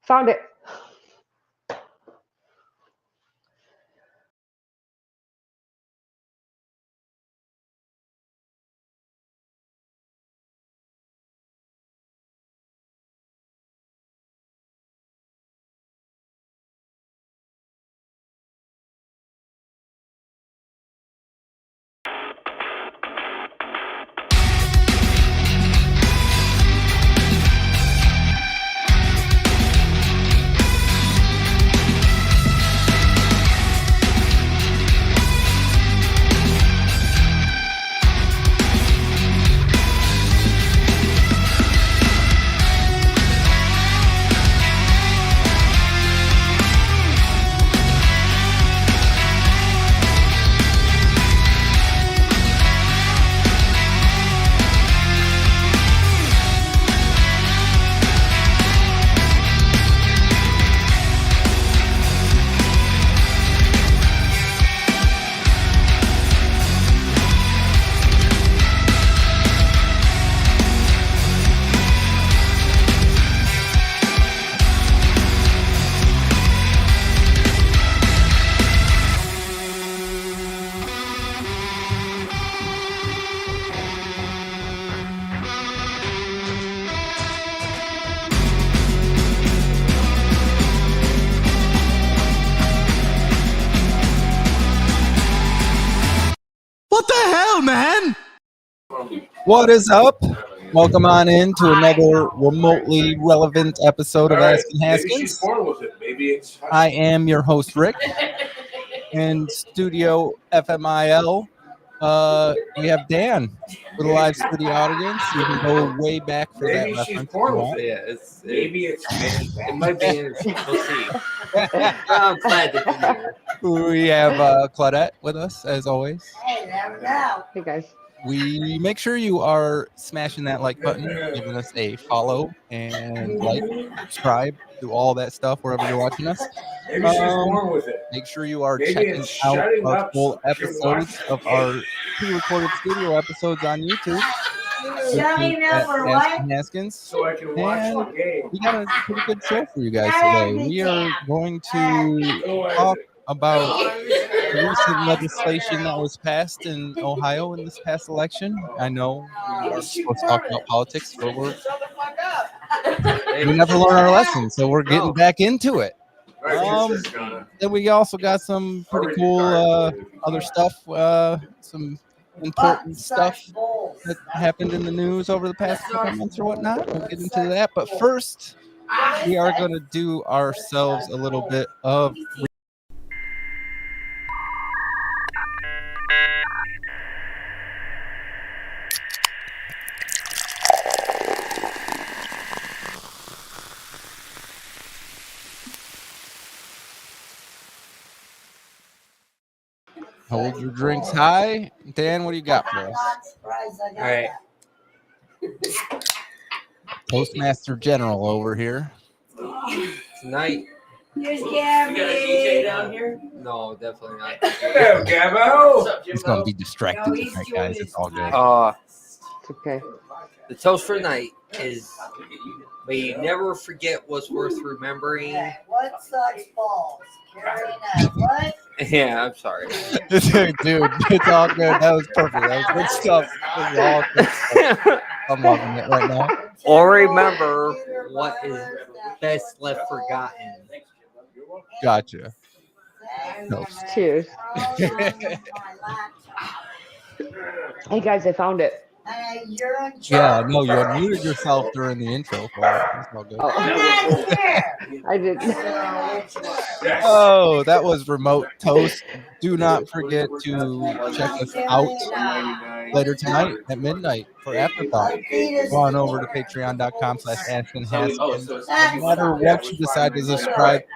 Found it. What the hell, man? What is up? Welcome on in to another remotely relevant episode of Askin Haskins. I am your host, Rick. In Studio FMIL, we have Dan with a live studio audience. You can go way back for that reference. Yeah, it might be interesting. We'll see. I'm glad to be here. We have Claudette with us, as always. Hey, never know. Hey, guys. We make sure you are smashing that like button, giving us a follow and like, subscribe, do all that stuff wherever you're watching us. Make sure you are checking out our full episodes of our pre-recorded studio episodes on YouTube. Askin Haskins. And we got a pretty good show for you guys today. We are going to talk about the recent legislation that was passed in Ohio in this past election. I know we are supposed to talk about politics, but we never learn our lesson, so we're getting back into it. Then we also got some pretty cool other stuff, some important stuff that happened in the news over the past couple months or whatnot. We'll get into that, but first we are going to do ourselves a little bit of hold your drinks high. Dan, what do you got for us? All right. Postmaster General over here. Tonight. Here's Gabby. You got a DJ down here? No, definitely not. Hello, Gabbo. He's going to be distracted tonight, guys. It's all good. It's okay. The toast for tonight is may you never forget what's worth remembering. What sucks balls? Carrying out what? Yeah, I'm sorry. Dude, it's all good. That was perfect. That was good stuff. It was all good stuff. I'm loving it right now. Or remember what is best left forgotten. Gotcha. No. Cheers. Hey, guys, I found it. Yeah, no, you unmuted yourself during the intro. That's all good. Oh. I did. Oh, that was remote toast. Do not forget to check us out later tonight at midnight for Afterthought. Go on over to patreon.com/AskinHaskin. No matter what you decide to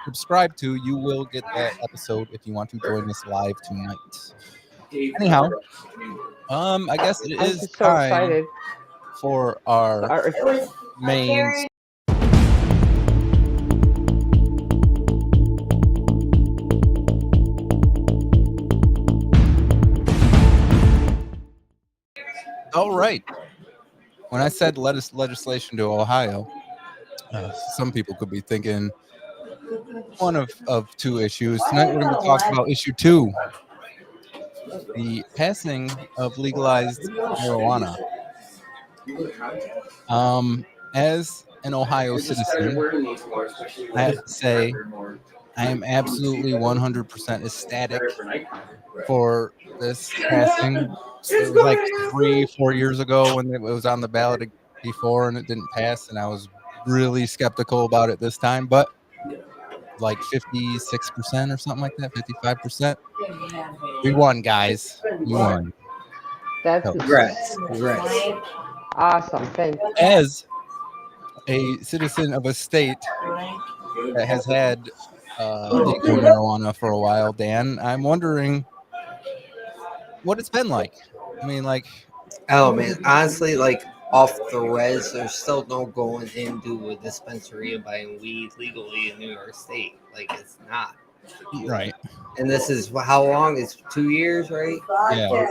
subscribe to, you will get that episode if you want to join us live tonight. Anyhow, I guess it is so time excited for our main. All right. When I said legislation to Ohio, some people could be thinking one of two issues. Tonight we're going to talk about issue 2, the passing of legalized marijuana. As an Ohio citizen, I have to say I am absolutely 100% ecstatic for this passing. It was like 3-4 years ago when it was on the ballot before and it didn't pass, and I was really skeptical about it this time, but like 56% or something like that, 55%. We won, guys. We won. That's Congrats. awesome. Thank you. As a citizen of a state that has had legal marijuana for a while, Dan, I'm wondering what it's been like. I mean, like, Oh man, honestly, like off the res, there's still no going into a dispensary and buying weed legally in New York State. Like it's not. right. And this is how long? It's 2 years, right? Yeah.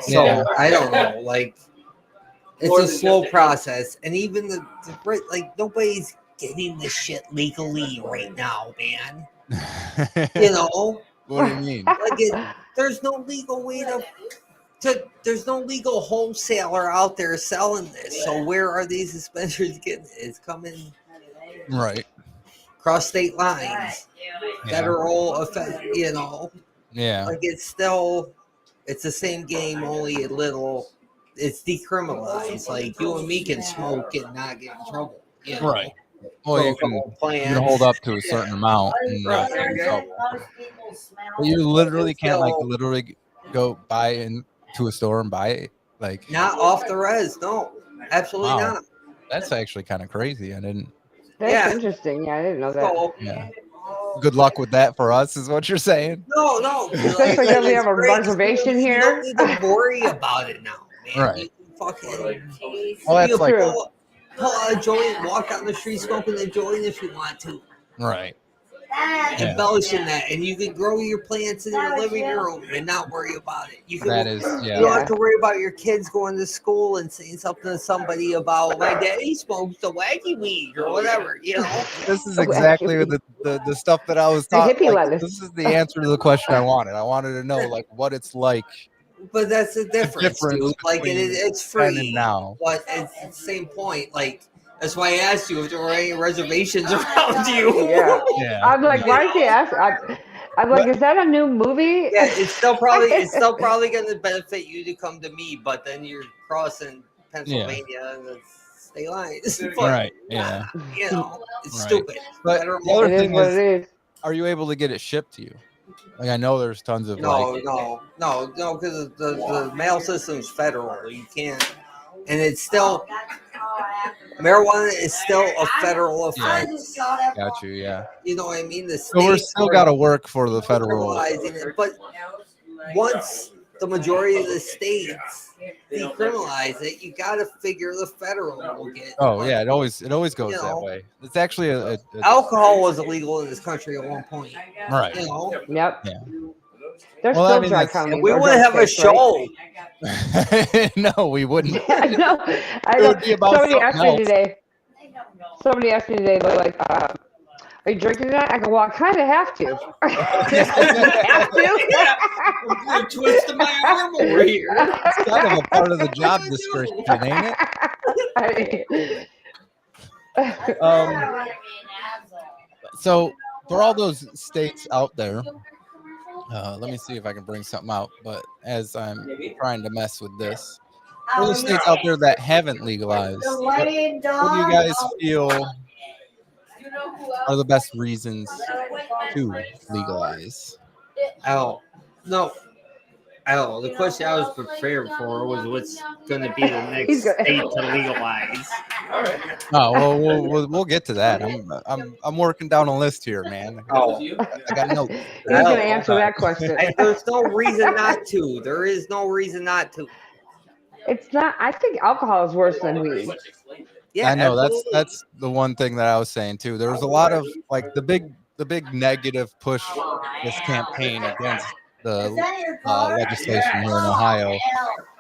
So Yeah. I don't know. Like it's a slow process, and even the like nobody's getting this shit legally right now, man. You know, What do you mean? like there's no legal way to there's no legal wholesaler out there selling this. So where are these dispensaries getting it? It's coming Right. across state lines, federal effect, you know. Yeah. Like it's the same game, only a little. It's decriminalized. Like you and me can smoke and not get in trouble. You know? Right. Well, you can hold up to a certain amount and not get in trouble. But you literally can't literally go buy into a store and buy it. Like not off the res. No, absolutely wow. not. That's actually kind of crazy. I didn't. That's interesting. Yeah, I didn't know that. So, Yeah. Good luck with that for us, is what you're saying. No. Especially when we have a reservation here. You don't need to worry about it now, man. Right. You can fucking Well, that's like pull out a joint, walk down the street smoking a joint if you want to. right. Embellishing that, and you can grow your plants in your living room and not worry about it. You can, That is, you don't have to worry about your kids going to school and saying something to somebody about my daddy smokes the wacky weed or whatever. You know, This is exactly the stuff that I was talking. hippie Like, lettuce. this is the answer to the question I wanted. I wanted to know like what it's like. but that's the difference, dude. Like it's free then and now. but it's the same point. Like that's why I asked you if there were any reservations around you. Yeah. I'm like, why did you ask? I'm like, is that a new movie? Yeah, it's still probably going to benefit you to come to me, but then you're crossing Pennsylvania and the state lines. But, Right. Yeah. You know, it's Right. stupid. But Federal- the other It is thing what it is. are you able to get it shipped to you? Like I know there's tons of No, because the mail system's federal. You can't, and it's still marijuana is still a federal offense. Got you. Yeah. You know what I mean? The So we're states still are got to work for the federal. criminalizing it, but once the majority of the states decriminalize it, you got to figure the federal will get. Oh yeah, it always goes You that know. way. It's actually a Alcohol was illegal in this country at one point. right. You know, Yep. Yeah. There's Well, I still mean, dry that's- counties. we or want to dry have a states, right? No, we wouldn't. I know. I It know. would be about Somebody asked something me today. Somebody asked me today, they're like, are you drinking that? I go, well, I kind of have to. Have to? I'm gonna twist my arm over here. It's kind of a part of the job description, ain't it? So for all those states out there, let me see if I can bring something out. But as I'm trying to mess with this, for the states out there that haven't legalized, what do you guys feel are the best reasons to legalize? The question I was prepared for was what's going to be the next state to legalize. Oh well, we'll get to that. I'm working down a list here, man. Oh, I got notes. He's going to answer that question. There's no reason not to. There is no reason not to. It's not. I think alcohol is worse than weed. Yeah, I know absolutely. that's the one thing that I was saying too. There was a lot of like the big negative push this campaign against the legislation here in Ohio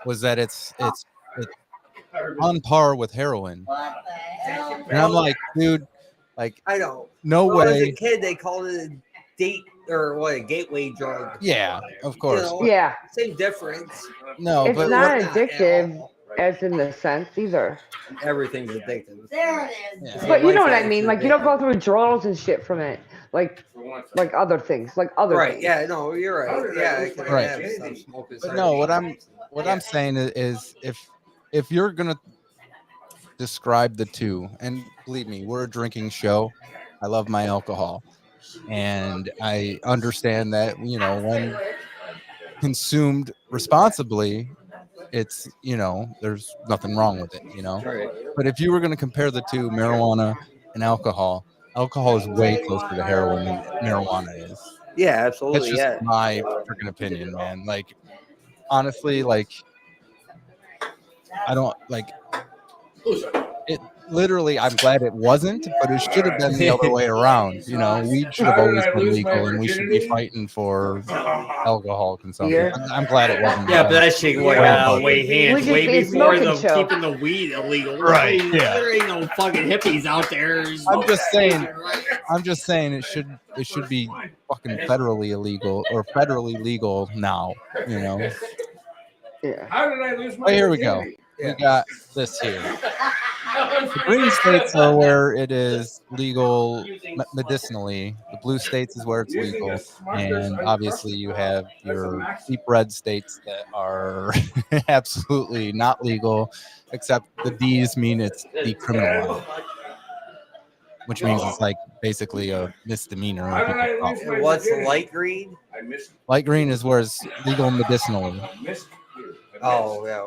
was that it's on par with heroin. What the hell? And I'm like, dude, like, I know. no When I was a way. kid, they called it a date or what, a gateway drug. Yeah, of You course. know, Yeah, same difference. No, it's but not what- addictive as in the sense either. Everything's addictive. There it is. Yeah. But you know what I Life mean? is Like you don't go addictive. through withdrawals and shit from it, like other things, like other Right? things. Yeah. No, you're right. Yeah. I can Right. have some smoking. But no, what I'm saying is if you're gonna describe the two, and believe me, we're a drinking show. I love my alcohol, and I understand that when consumed responsibly, it's there's nothing wrong with it. Right. But if you were going to compare the two, marijuana and alcohol is way closer to heroin than marijuana is. Yeah. That's Absolutely. just Yeah. my freaking opinion, man. Like, honestly, like, I don't like it. Literally, I'm glad it wasn't, but it should have been the other way around. Weed should have always been legal, and we should be fighting for alcohol consumption. Beer. I'm glad it wasn't. Yeah, but that shit Yeah. got way We hands just way be a before smoking the show. keeping the weed illegal. Right, I mean, yeah. There ain't no fucking hippies out there. I'm just saying it should be fucking federally illegal or federally legal now. Yeah. How did I lose my Oh, here we go. virginity? We got this here. The green states are where it is legal medicinally. The blue states is where it's legal, and obviously you have your deep red states that are absolutely not legal, except the D's mean it's decriminalized, which means it's like basically a misdemeanor. How did I lose my What's virginity? light green? I missed. Light green is where it's legal medicinally. I missed. Oh yeah.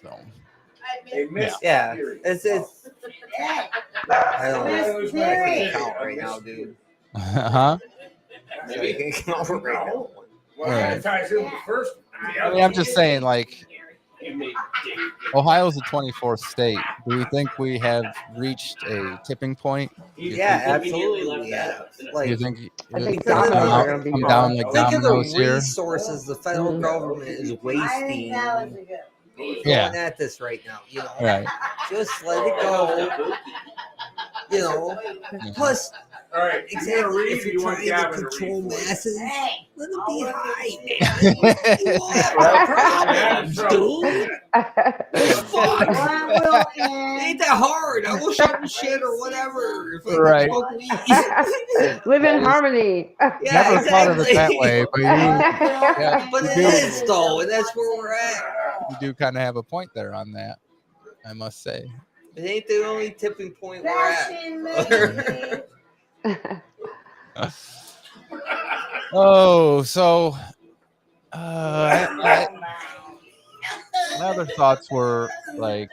So I missed. Yeah. period. It's. Yeah. I don't know. Miss I Mary. can't count right now, dude. huh? I can't count right now. Well, I ties in with the first. I mean, I'm just saying, like, Ohio's the 24th state. Do we think we have reached a tipping point? Yeah, absolutely. Yeah. Do you Like, think I think dominoes are gonna be I'm gone. down like think of the dominoes here? resources the federal government is I think wasting that was a good. Yeah. going at this right now. Right. Just let it go. Plus, All right. exactly, if you're trying to control masses, let them be high, man. You won't have problems, dude. Fuck. Well, we'll It end. ain't that hard. I will shut the shit or whatever. If I Right. smoke weed. Live in harmony. Yeah, Never thought of it that exactly. way, but yeah, But you it do. is though, and that's where we're at. You do kind of have a point there on that, I must say. It ain't the only tipping point we're Fashion at. ministry. Oh, so my other thoughts were like,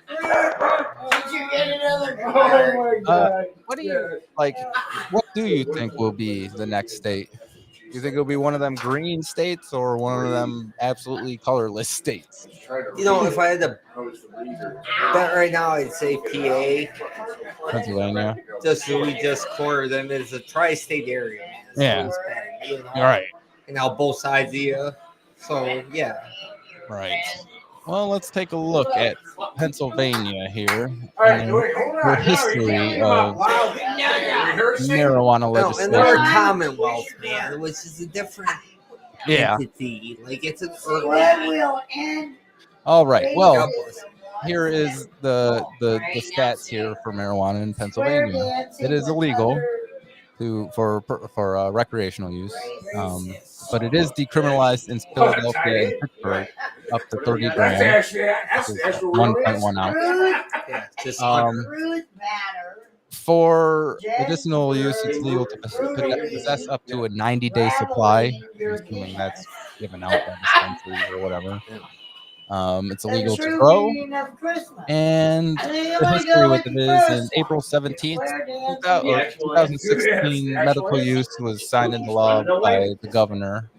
Did you get another Oh card? my God. what do you like? What do you think will be the next state? Do you think it'll be one of them green states or one of them absolutely colorless states? If I had to bet right now, I'd say PA. Pennsylvania. Just so we just corner them. It's a tri-state area, man. So Yeah. it's bad, All right. And now both sides of you. So yeah. Right. Well, let's take a look at Pennsylvania here. All right, and wait, hold on. the Now, history you're talking about of wild rehearsing? marijuana No, and legislation. they're a commonwealth, man, which is a different Yeah. entity. Like it's an What urban. will end? All right. Well, God bless. here is the stats here for marijuana in Pennsylvania. It is illegal for recreational use, but it is decriminalized in Philadelphia and Pittsburgh up to 30 That's grams, actually, that's 1.1 ounce. Yeah, just Truth matter. For medicinal use, it's legal to possess up to a 90-day supply. I'm assuming that's given out by dispensaries or whatever. It's illegal to grow, and the history with it is in April 17th, 2016, medical use was signed into law by the governor.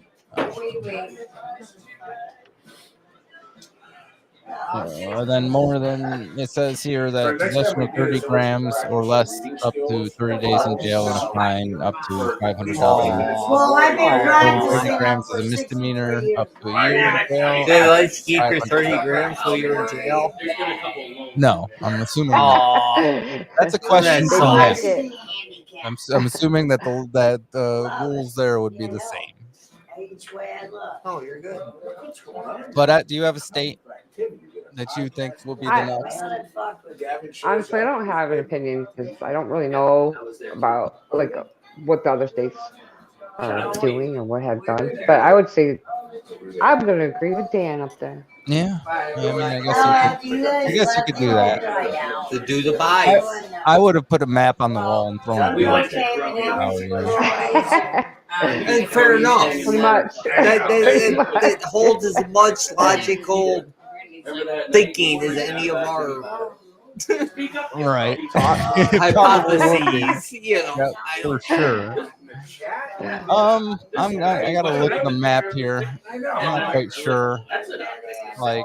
Then more than it says here that possession of 30 grams or less up to 30 days in jail and a fine up to $500. Well, I've been Over 30 practicing grams for is a 60 misdemeanor years. up to a year in jail. Did they up let to you keep your 30 $500. grams while you were in jail? No, I'm assuming not. Oh, That's a question That's from all. that. They like it. I'm assuming that the rules there would be the same. Each way I look. Oh, you're good. But do you have a state that you think will be the I- next? Honestly, I don't have an opinion because I don't really know about like what the other states are doing or what have done. But I would say I'm gonna agree with Dan up there. Yeah, I mean, I guess you could do that. To do the buys. I would have put a map on the wall and thrown it. Out. And fair enough. Pretty much. That holds as much logical thinking as any of our Right. hypotheses. You know, Yeah, for sure. I gotta look at the map here. I'm not quite sure. Like,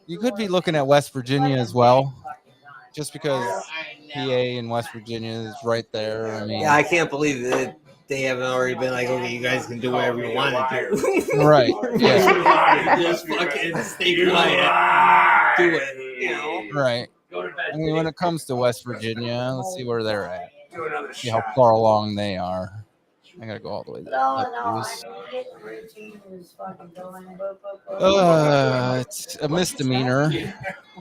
you could be looking at West Virginia as well, just because PA and West Virginia is right there. I mean, Yeah, I can't believe that they haven't already been like, okay, you guys can do whatever you want to do. right. Yeah. Just fucking stay quiet. Do it. You know. Right. I mean, when it comes to West Virginia, let's see where they're at. See how far along they are. I gotta go all the way there. It's a misdemeanor.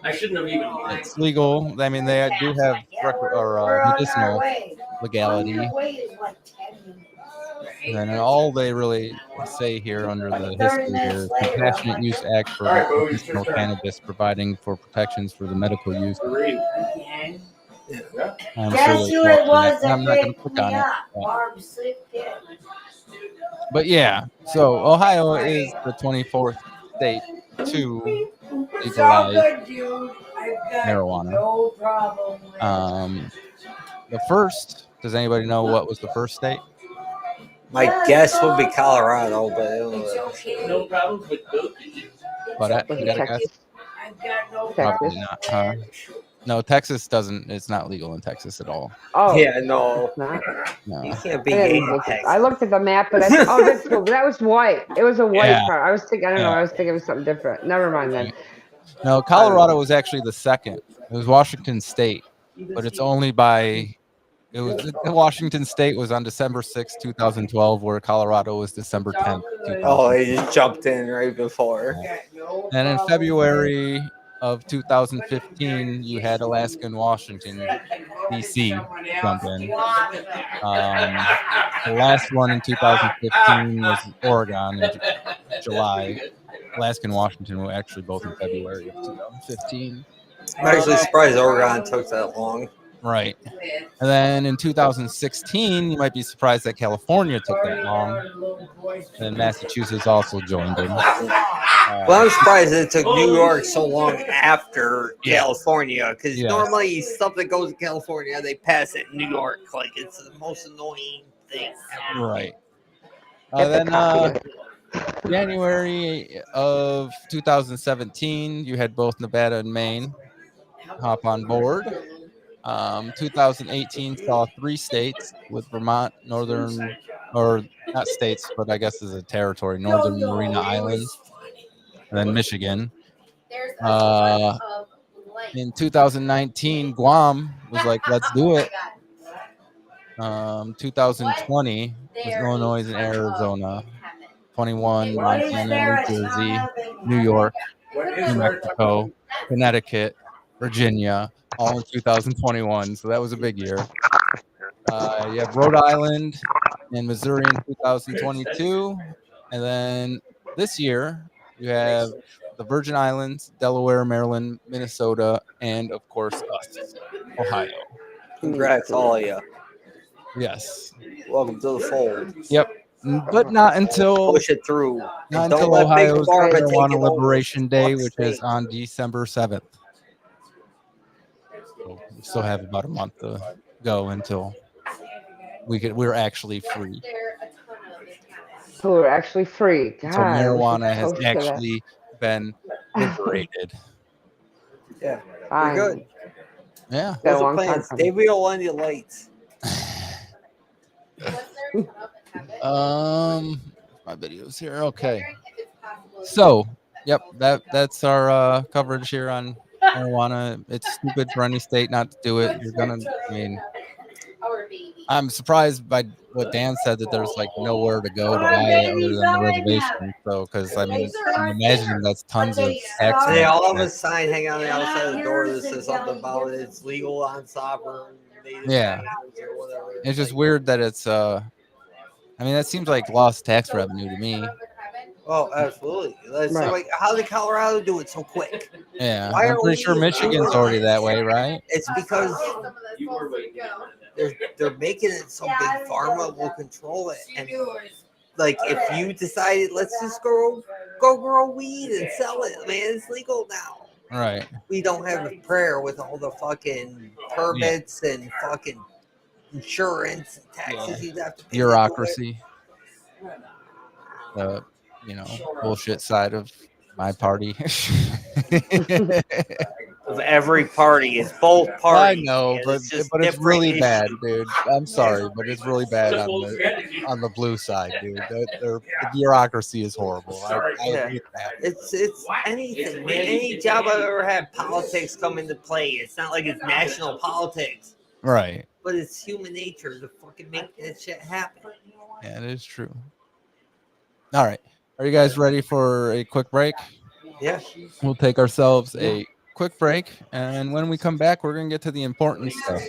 I shouldn't have even. It's legal. I mean, they do have medicinal legality. And then all they really say here under the history here is Compassionate Use Act for medicinal cannabis, providing for protections for the medical use. I'm Guess sure who it was I'm not that going to picked click me on up? it. Barb Sleepkit. But yeah, so Ohio is the 24th state to legalize marijuana. No problem with The first, does anybody know what was the first state? My guess would be Colorado, but I don't know. No problems with both. But Was you it got a guess? Texas? Probably Texas? not. Huh? No, Texas doesn't. It's not legal in Texas at all. Oh, Yeah, no. it's not. No. You can't be I, gay didn't in look at, Texas. I looked at the map, but that's cool. That was white. It was a white Yeah. part. I was thinking. I don't know. Yeah. I was thinking it was something different. Never mind then. No, Colorado was actually the second. It was Washington State, but it's only by. It was Washington State was on December 6, 2012, where Colorado was December 10th. Oh, they just jumped in right before. And in February of 2015, you had Alaska and Washington, D.C. jump in. The last one in 2015 was Oregon in July. Alaska and Washington were actually both in February of 2015. I'm actually surprised Oregon took that long. Right. And then in 2016, you might be surprised that California took that long. And Massachusetts also joined in. Well, I'm surprised it took New York so long after California, because normally stuff that goes to California, they pass it in New York. Like, it's the most annoying thing ever. Right. Then January of 2017, you had both Nevada and Maine hop on board. 2018 saw 3 states with Vermont, northern, or not states, but I guess is a territory, Northern Marina Islands, and then Michigan. In 2019, Guam was like, let's do it. 2020 was Illinois and Arizona. 21, Montana, New Jersey, New York, New Mexico, Connecticut, Virginia, all in 2021. So that was a big year. You have Rhode Island and Missouri in 2022. And then this year, you have the Virgin Islands, Delaware, Maryland, Minnesota, and of course us, Ohio. Congrats, all of you. Yes. Welcome to the fold. Yep. But not until push it through. Not Don't until let Big Ohio's Pharma take Marijuana it over. Liberation Day, which Fuck is state. on December 7th. So we still have about a month to go until we're actually free. So we're actually free. God, So marijuana we're has so close to that. actually been liberated. Yeah, we're Fine. good. Yeah. Been a What's the long time plans? coming. Gabriel on your lights. My videos here. Okay. So, yep, that's our coverage here on marijuana. It's stupid for any state not to do it. You're gonna. I mean, I'm surprised by what Dan said that there's like nowhere to go to buy it other than the reservation. So, because I mean, I'm imagining that's tons of tax. They all have money. a sign hanging on the outside of the door that says something about it. It's legal on sovereign native Yeah. lands or whatever. It's just like, weird that it's. I mean, that seems like lost tax revenue to me. Oh, absolutely. That's Right. like, how did Colorado do it so quick? Yeah, Why I'm are pretty we sure Michigan's already that way, right? It's because they're making it so big pharma will control it. And like, if you decided, let's just go grow weed and sell it, man, it's legal now. Right. We don't have a prayer with all the fucking permits and fucking insurance and taxes you'd have to pay. Bureaucracy. Bullshit side of my party. Of every party, it's both I parties. know, and but it's just it's different really issues. bad, dude. I'm sorry, but it's really bad on the blue side, dude. The bureaucracy is horrible. I hate that. It's anything, man. Any job I've ever had, politics come into play. It's not like it's national politics, Right. but it's human nature to fucking make that shit happen. Yeah, it is true. All right. Are you guys ready for a quick break? Yeah. We'll take ourselves a quick break, and when we come back, we're gonna get to the important stuff.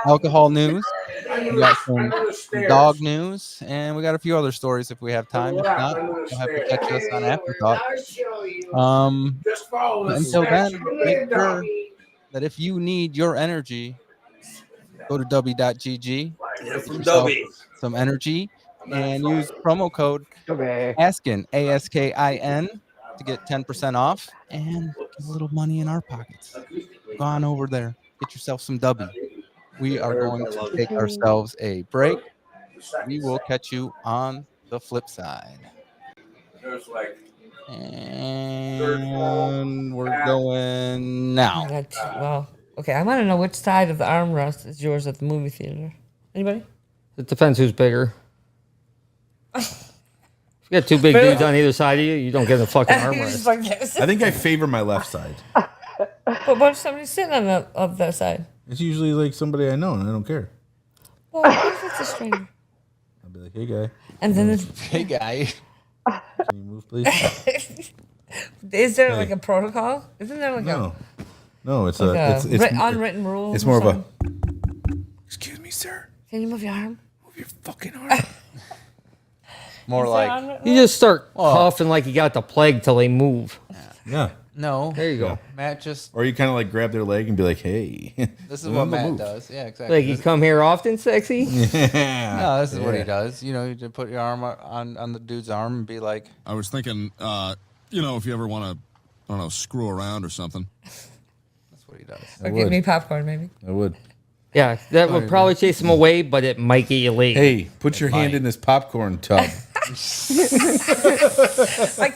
Alcohol news. We got some dog news, and we got a few other stories if we have time. If not, you'll have to catch us on Afterthought. Until then, make sure that if you need your energy, go to w.gg, get yourself some energy, and use promo code Askin, ASKIN, to get 10% off and get a little money in our pockets. Go on over there, get yourself some W. We are going to take ourselves a break. We will catch you on the flip side. And we're going now. Well, okay, I want to know which side of the armrest is yours at the movie theater. Anybody? It depends who's bigger. If you got two big dudes on either side of you, you don't get a fucking armrest. I think I favor my left side. But what if somebody's sitting on that side? It's usually like somebody I know and I don't care. Well, what if it's a stranger? I'll be like, hey guy, And then it's, Hey, guy. can you move please? is there like a protocol? Isn't there like No, it's like a it's unwritten rules? it's or more of a something? excuse me, sir. Can you move your arm? Move your fucking arm. More Is there like, unwritten You rules? just start coughing like you got the plague till they move. Yeah. no. There you go. Matt just, Or you kind of like grab their leg and be like, hey. this is And what then they'll Matt move. does. Yeah, exactly. Like, you come here often, sexy? Yeah. No, this is what he Yeah. does. You know, you just put your arm on the dude's arm and be like, I was thinking, if you ever want to, I don't know, screw around or something. that's what he does. Or give me popcorn, maybe. I would. Yeah, that would probably chase them away, but it might get you late. Hey, put your hand in this popcorn tub. I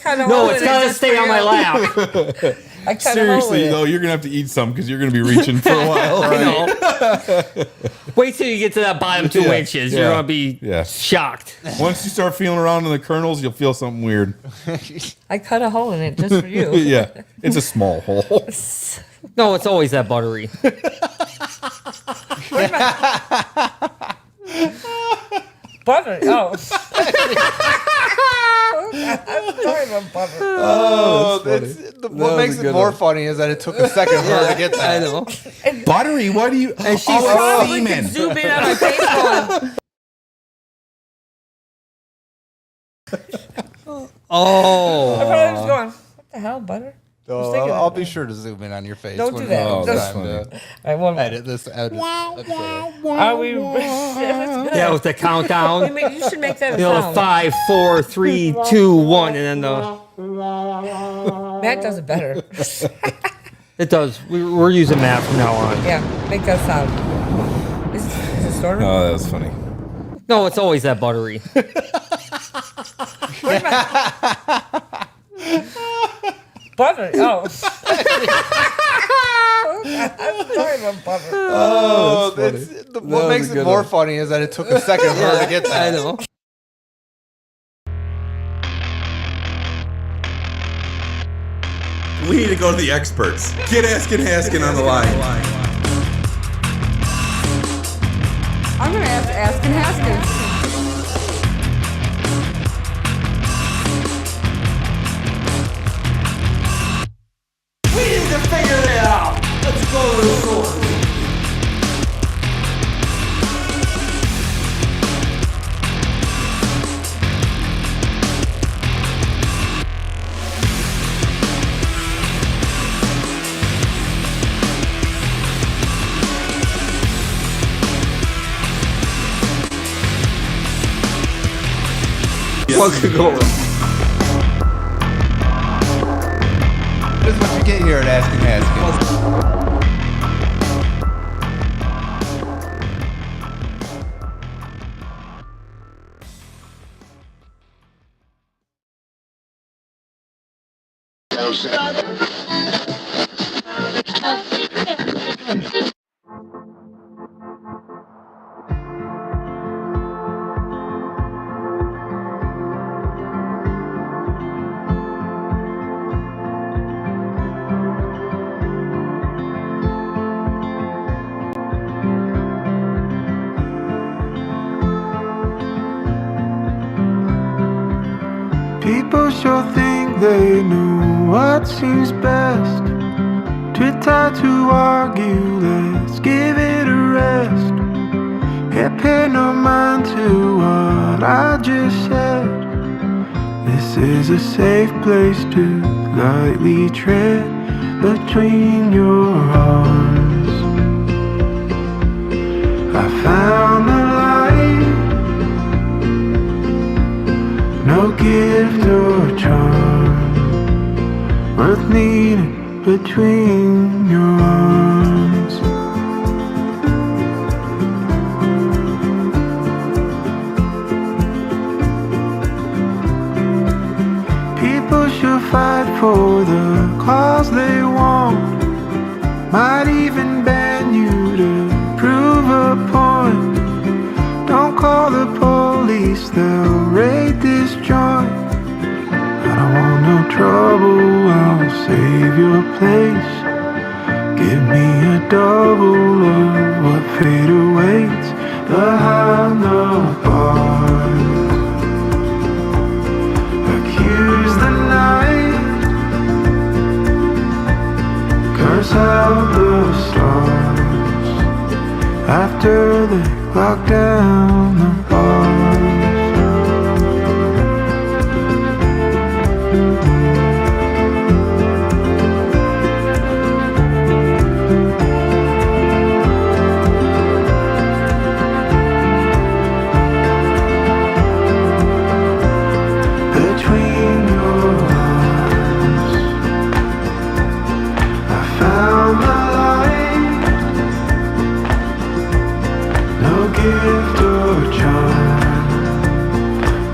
kind of No, it's got to stay on my lap. I kind Seriously, though, you're going to have to eat some because you're going to be reaching for a while. I know. Wait till you get to that bottom 2 Yeah, inches. yeah, You're going to be yeah. shocked. Once you start feeling around in the kernels, you'll feel something weird. I cut a hole in it just for you. Yeah, it's a small hole. No, it's always that buttery. Butter. Oh. I'm sorry about butter. Oh, That what was makes a it good more one. funny is that it took a second for her to get that. I know. Buttery? What do you? And she's Probably semen. could zoom in on my face one. Oh. I probably was going, what the hell, butter? Oh, thinking I'll that. be sure to zoom in on your face. Don't when do it that. comes That's time to funny. I want. edit this episode. Are we? That's good. Yeah, with the countdown. You should make that a You know, sound. 5, 4, 3, 2, 1, and then the. Matt does it better. It does. We're using that from now on. Yeah, make that sound. Is it sort of? Oh, that was funny. No, it's always that buttery. Butter. Oh. I'm sorry about butter. Oh, What makes it more funny is that it took a second for her to get that. I know. We need to go to the experts. Get Askin Haskin on the line. I'm gonna ask Askin Haskin. We need to figure it out. Let's go to the source. What could go wrong? This is what you get here at Askin Haskin. People sure think they know what seems best. Too tired to argue, let's give it a rest. Can't pay no mind to what I just said. This is a safe place to lightly tread between your arms. I found the light, no gift or charm worth needing between your arms. People should fight for the cause they want, might even ban you to prove a point. Don't call the police, they'll raid this joint. I don't want no trouble, I'll save your place. Give me a double of what fate awaits behind the bars. Accuse the night, curse out the stars. After they lock down the bars. Between your arms, I found the light, no gift or charm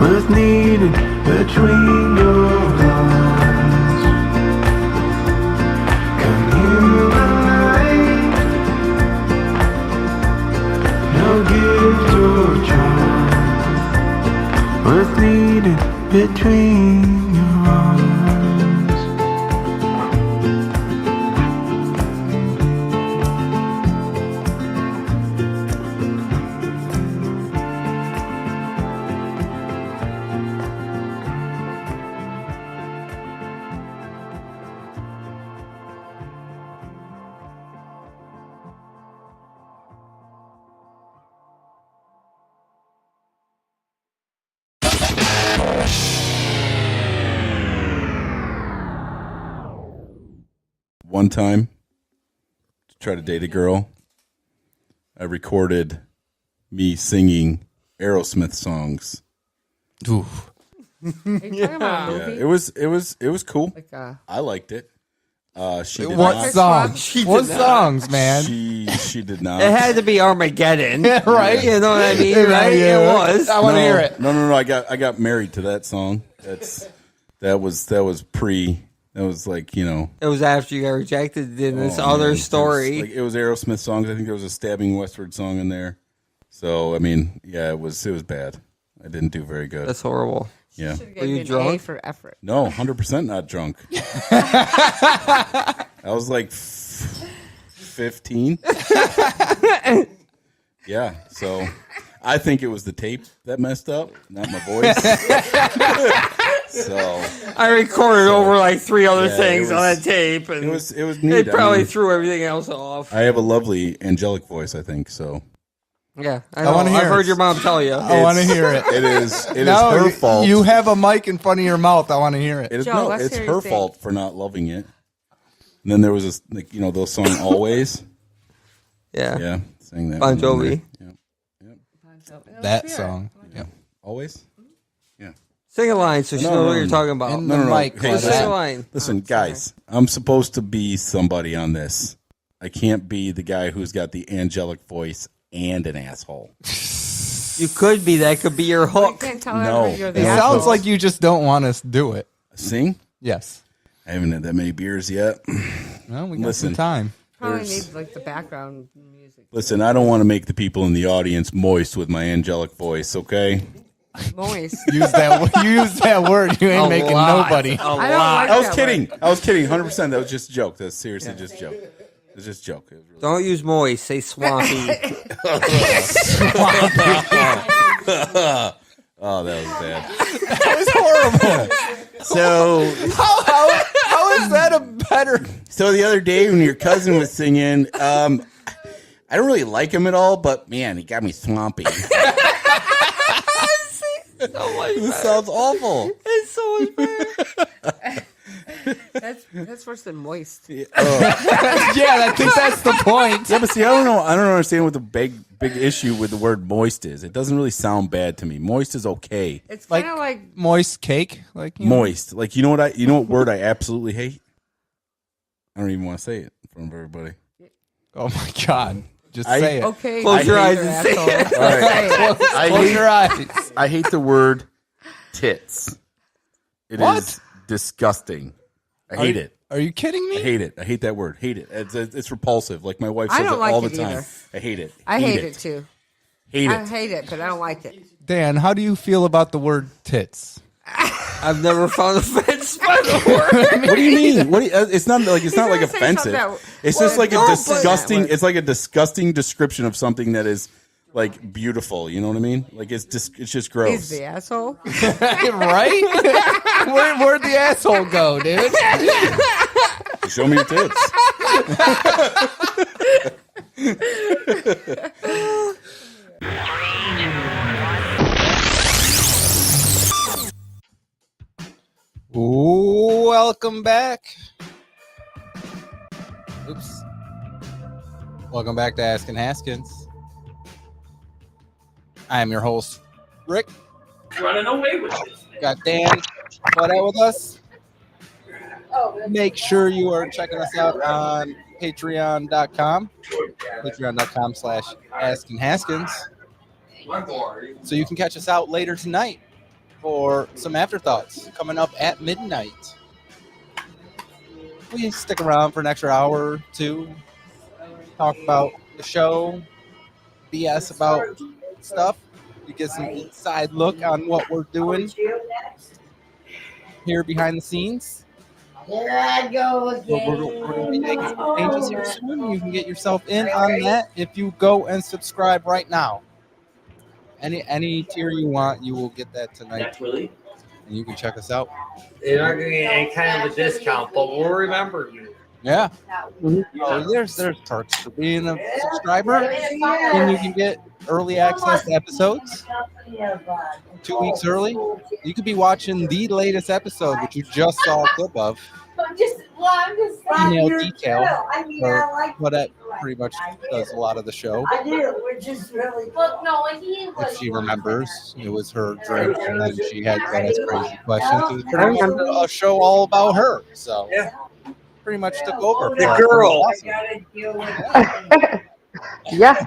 worth needing between your arms. Communite, no gift or charm worth needing between your arms. One time, to try to date a girl, I recorded me singing Aerosmith songs. Ooh. Are you talking about a movie? It was cool. Like I liked it. She did What not. songs? What songs, man? She did not. It had to be Armageddon. Yeah, right. You know what I mean, Yeah, right? yeah. It was. I want to hear it. No. I got married to that song. That was pre That was like, It was after you got rejected in this oh, other man. story. It was Aerosmith songs. I think there was a Stabbing Westward song in there. So, I mean, yeah, it was bad. I didn't do very good. That's horrible. Yeah. Were you drunk? A for effort. No, 100% not drunk. I was like 15. Yeah, so I think it was the tape that messed up, not my voice. So I recorded over like 3 other things on that tape, and it was neat. It probably threw everything else off. I have a lovely angelic voice, I think. So yeah, I want to hear. I've heard your mom tell you. I want to hear it. It is her fault. You have a mic in front of your mouth. I want to hear it. It's her fault for not loving it. And then there was this, those song Always. Yeah, sang that. Bon Jovi. That song. Yeah, Always. Yeah. Sing a line so she knows what you're talking about. No. Mic, Hey, sing a line. Listen, guys, I'm supposed to be somebody on this. I can't be the guy who's got the angelic voice and an asshole. You could be. That could be your hook. Can't tell No. everybody you're the It asshole. sounds like you just don't want us to do it. Sing? Yes. I haven't had that many beers yet. Well, we got Listen. some time. Probably need like the background music. Listen, I don't want to make the people in the audience moist with my angelic voice, okay? Moist. Use that word. You ain't making nobody. I don't like I was that kidding. word. I was kidding. 100%. That was just a joke. That's seriously just a joke. It was just a joke. It was really Don't use moist. Say swampy. Oh, that was bad. That was horrible. So How is that a better? So the other day when your cousin was singing, I don't really like him at all, but man, he got me swampy. This sounds awful. It's so much better. That's worse than moist. Yeah, I think that's the point. Yeah, but see, I don't know. I don't understand what the big issue with the word moist is. It doesn't really sound bad to me. Moist is okay. It's kind of like moist cake, like moist. Like you know what word I absolutely hate? I don't even want to say it in front of everybody. Oh my god. Just say it. Okay. Close your eyes and say it. All right. Close your eyes. I hate the word tits. It is disgusting. I hate it. Are you kidding me? I hate it. I hate that word. Hate it. It's repulsive. Like my wife I says don't it like all the it time. either. I hate it. I hate it too. Hate I it. hate it, but I don't like it. Dan, how do you feel about the word tits? I've never found offense by the word. What do you mean? It's not like gonna say offensive. something It's just like a don't put disgusting. that It's like a disgusting description of something that is like beautiful. You know what I mean? Like it's just gross. He's the asshole. Right? Where'd the asshole go, dude? Show me your tits. Welcome back. Oops. Welcome back to Askin Haskins. I am your host, Rick. Running away with this. Got Dan Claudette with us. Make sure you are checking us out on patreon.com. Patreon.com/Askin Haskins. So you can catch us out later tonight for some afterthoughts coming up at midnight. We stick around for an extra hour or two, talk about the show, BS about stuff. You get some inside look on what we're doing here behind the scenes. Here I go again. We're going to be making some changes here soon. You can get yourself in on that if you go and subscribe right now. Any tier you want, you will get that tonight. And you can check us out. You're not going to get any kind of a discount, but we'll remember you. Yeah. Oh, there's perks for being a subscriber. And you can get early access to episodes 2 weeks early. You could be watching the latest episode, which you just saw a clip of. I'm just Email detail. I mean, I like Claudette pretty much does a lot of the show. I do. We're just really. Look, no, he was. If she remembers, it was her drink, and then she had to ask crazy questions. It was pretty much a show all about her. So pretty much took over. The girl. Yeah.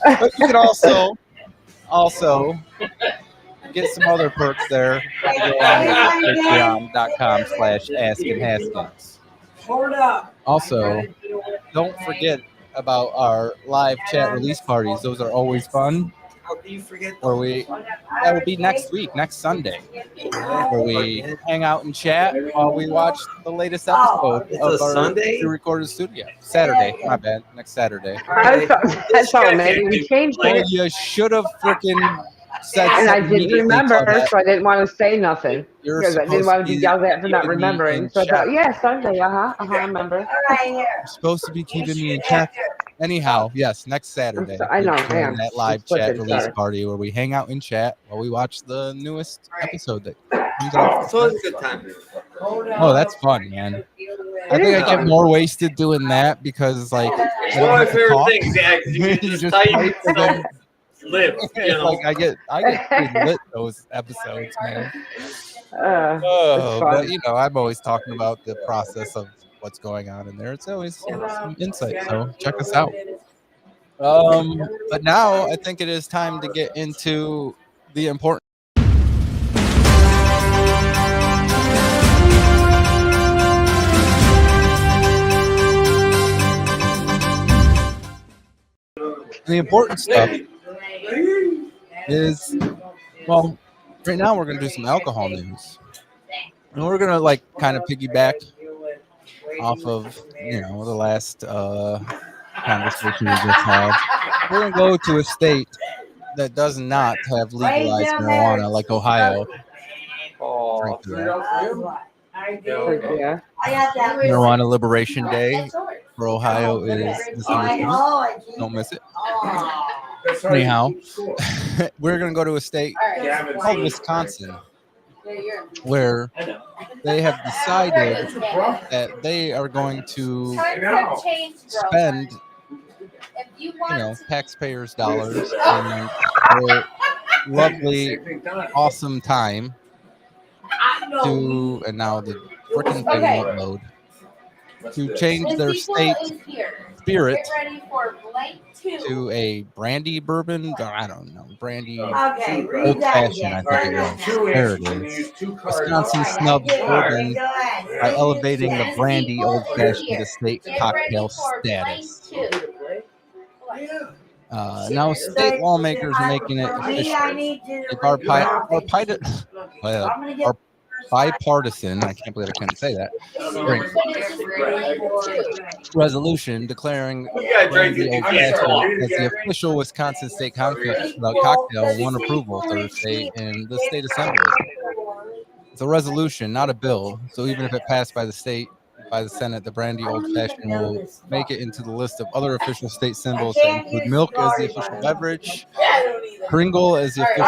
But you can also get some other perks there. You go on to patreon.com/AskinHaskins. Also, don't forget about our live chat release parties. Those are always fun. How do you forget Where that will be next week, next Sunday, where we hang out and chat while we watch the latest episode of our Sunday? pre-recorded studio. Saturday, my bad, next Saturday. That's all. Maybe we changed Well, it. you should have freaking said And I something didn't immediately, remember, Claudette. so I didn't want to say nothing You're because I didn't supposed want to to be be yelled at for not keeping me remembering. in So I thought, check. yeah, Sunday, I remember. You're supposed to be keeping me in check. Anyhow, yes, next Saturday. I know, we're I doing am. that live I'm chat slipping, release sorry. party where we hang out and chat while we watch the newest episode that comes out. So it's a good time. Oh, that's fun, man. I think I get more wasted doing that because, like, I One don't of my have to favorite talk. things, yeah, because you can You just just type type and then live. You it's know, like I get pretty lit those episodes, man. It's Oh, fun. but you know, I'm always talking about the process of what's going on in there. It's always some insight. So check us out. But now I think it is time to get into the important. The important stuff is, well, right now we're going to do some alcohol news. And we're going to like kind of piggyback off of, you know, the last conversation we just had. We're going to go to a state that does not have legalized marijuana like Ohio. Drink to that. Yeah. Marijuana Liberation Day for Ohio is December 2nd. Don't miss it. Anyhow, we're going to go to a state called Wisconsin, where they have decided that they are going to spend, you know, taxpayers' dollars and their lovely, awesome time to, and now the freaking thing won't load, to change their state spirit to a brandy bourbon, or I don't know, brandy old fashioned, I think it was. There it is. Wisconsin snubs bourbon by elevating the brandy old fashioned to state cocktail status. Now state lawmakers are making it official. Our bipartisan, I can't believe I couldn't say that, resolution declaring brandy old fashioned as the official Wisconsin state cocktail won approval Thursday in the state assembly. It's a resolution, not a bill. So even if it passed by the Senate, the brandy old fashioned will make it into the list of other official state symbols that include milk as the official beverage, Kringle as the official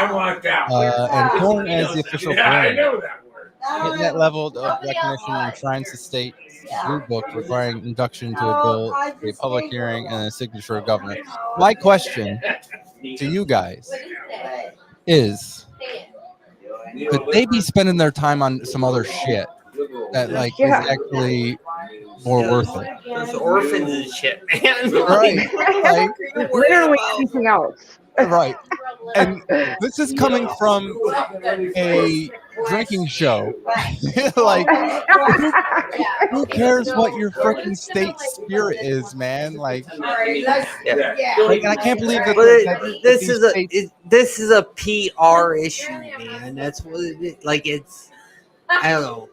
and corn as the official brand. Getting that level of recognition enshrines the state's blue book, requiring induction to a bill, a public hearing, and a signature of governor. My question to you guys is, could they be spending their time on some other shit that like is actually more worth it? Those orphans and shit, man. Right. Like, Literally anything else. Right. And this is coming from a drinking show. Like, who cares what your freaking state spirit is, man? Like, like I can't believe that. This is a PR issue, man. That's what it is. Like, it's, I don't know.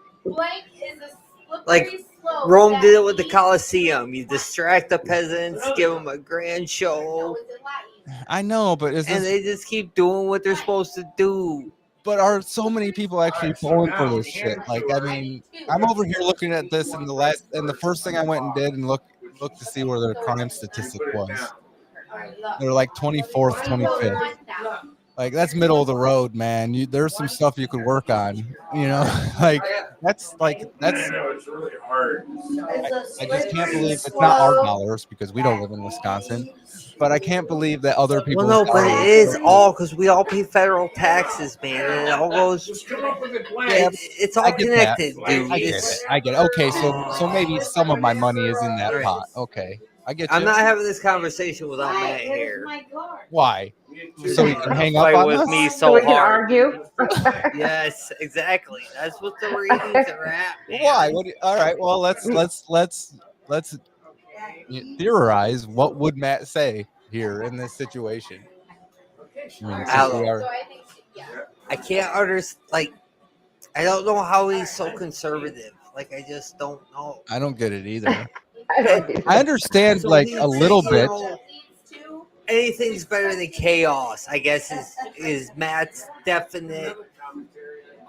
Like, Rome did it with the Colosseum. You distract the peasants, give them a grand show. I know, but and they just keep doing what they're supposed to do. But are so many people actually falling for this shit? Like, I mean, I'm over here looking at this, and the first thing I went and did and looked to see where their crime statistic was. They're like 24th, 25th. Like, that's middle of the road, man. There's some stuff you could work on, you know. That's really hard. I just can't believe it's not our dollars because we don't live in Wisconsin. But I can't believe that other people. Well, no, but it is all because we all pay federal taxes, man, and it all goes. It's all connected, dude. I get it. Okay, so maybe some of my money is in that pot. Okay, I get you. I'm not having this conversation without Matt here. Why? So he can hang up Fight on with us? me So so we can hard. argue. Yes, exactly. That's what the ratings are at. Man. Why? All right. Well, let's theorize. What would Matt say here in this situation? I mean, since we are, I can't understand. Like, I don't know how he's so conservative. Like, I just don't know. I don't get it either. I don't either. I understand So like he a said, little you bit. know, anything's better than chaos, I guess, is Matt's definite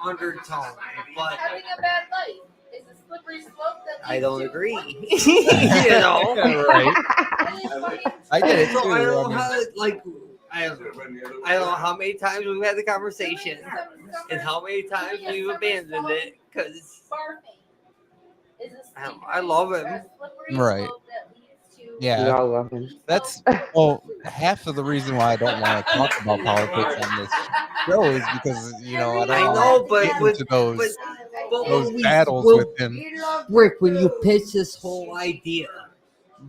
undertone. But Having a bad life is a slippery slope that I don't agree. Yeah, right. I get it too. So I don't know I mean, how, like, I don't know how many times we've had the conversation and how many times we've abandoned it because I love him. right. We Yeah, all love him. that's half of the reason why I don't want to talk about politics on this show is because I don't I want know, to but get with, into those but when battles when- with him. Rick, when you pitched this whole idea,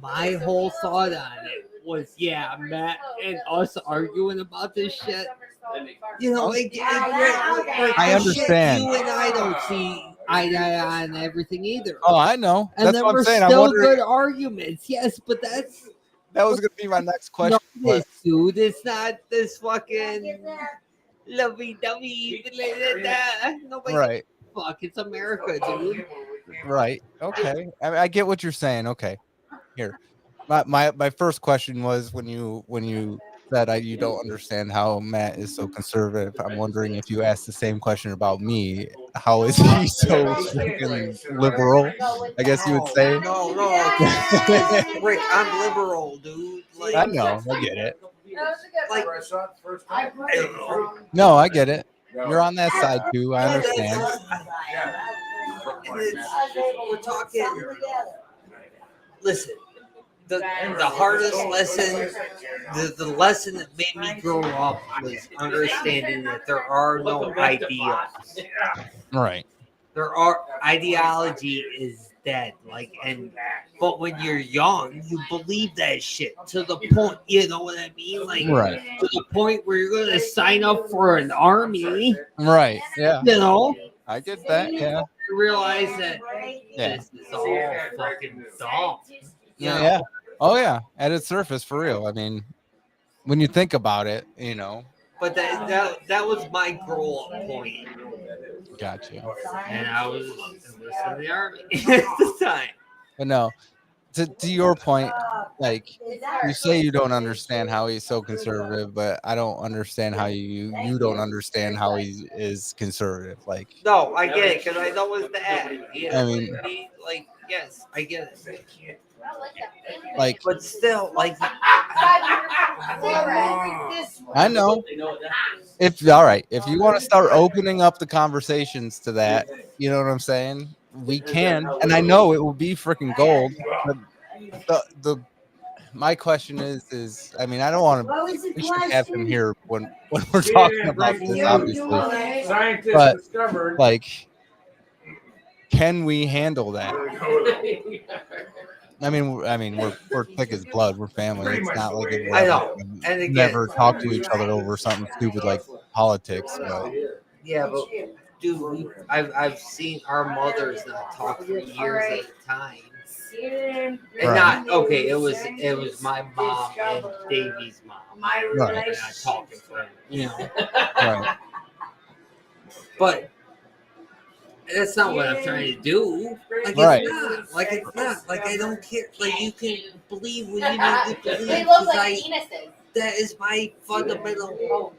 my whole thought on it was, yeah, Matt and us arguing about this shit. You know, I understand. You and I don't see eye to eye on everything either. Oh, I know. And That's then what we're I'm saying. I'm still wondering. good arguments. Yes, but that That was going to be my next question. this, dude. It's not this fucking lovey-dovey. Nobody Right. fuck. It's America, dude. Right. Okay. I get what you're saying. Okay. Here. My first question was when you said you don't understand how Matt is so conservative. I'm wondering if you asked the same question about me. How is he so freaking liberal? I guess you would say. No. Rick, I'm liberal, dude. Like, I know. I get it. Like, No, I get it. You're on that side too. I understand. we're talking. Listen, the hardest lesson, the lesson that made me grow up was understanding that there are no ideals. Right. There are ideology is dead. But when you're young, you believe that shit to the point. You know what I mean? Like, right. To the point where you're going to sign up for an army. Right. Yeah. You know. I get that. Yeah. You realize that Yeah. this is all fucking dumb. Yeah. Oh yeah. At its surface, for real. I mean, when you think about it, But that was my grow up point. Gotcha. And I was in the army at the time. But no, to your point, like you say you don't understand how he's so conservative, but I don't understand how you don't understand how he is conservative. Like, no, I get it because I know his dad. I mean, yes, I get it. Like, but still, like, I know. If you want to start opening up the conversations to that, you know what I'm saying? We can, and I know it will be freaking gold. But my question is, I mean, I don't want to. We should have him here when we're talking about this, obviously. But like, can we handle that? I mean, we're thick as blood. We're family. It's not like it and never talk to each other over something stupid like politics. But yeah, but dude, I've seen our mothers not talk for years at a time. And not okay. It was my mom and Davey's mom. Right. Not talking for Right. But that's not what I'm trying to do. Like, right. It's not. Like, it's not. Like, I don't care. Like, you can believe when you need to believe. They look like penises. That is my fundamental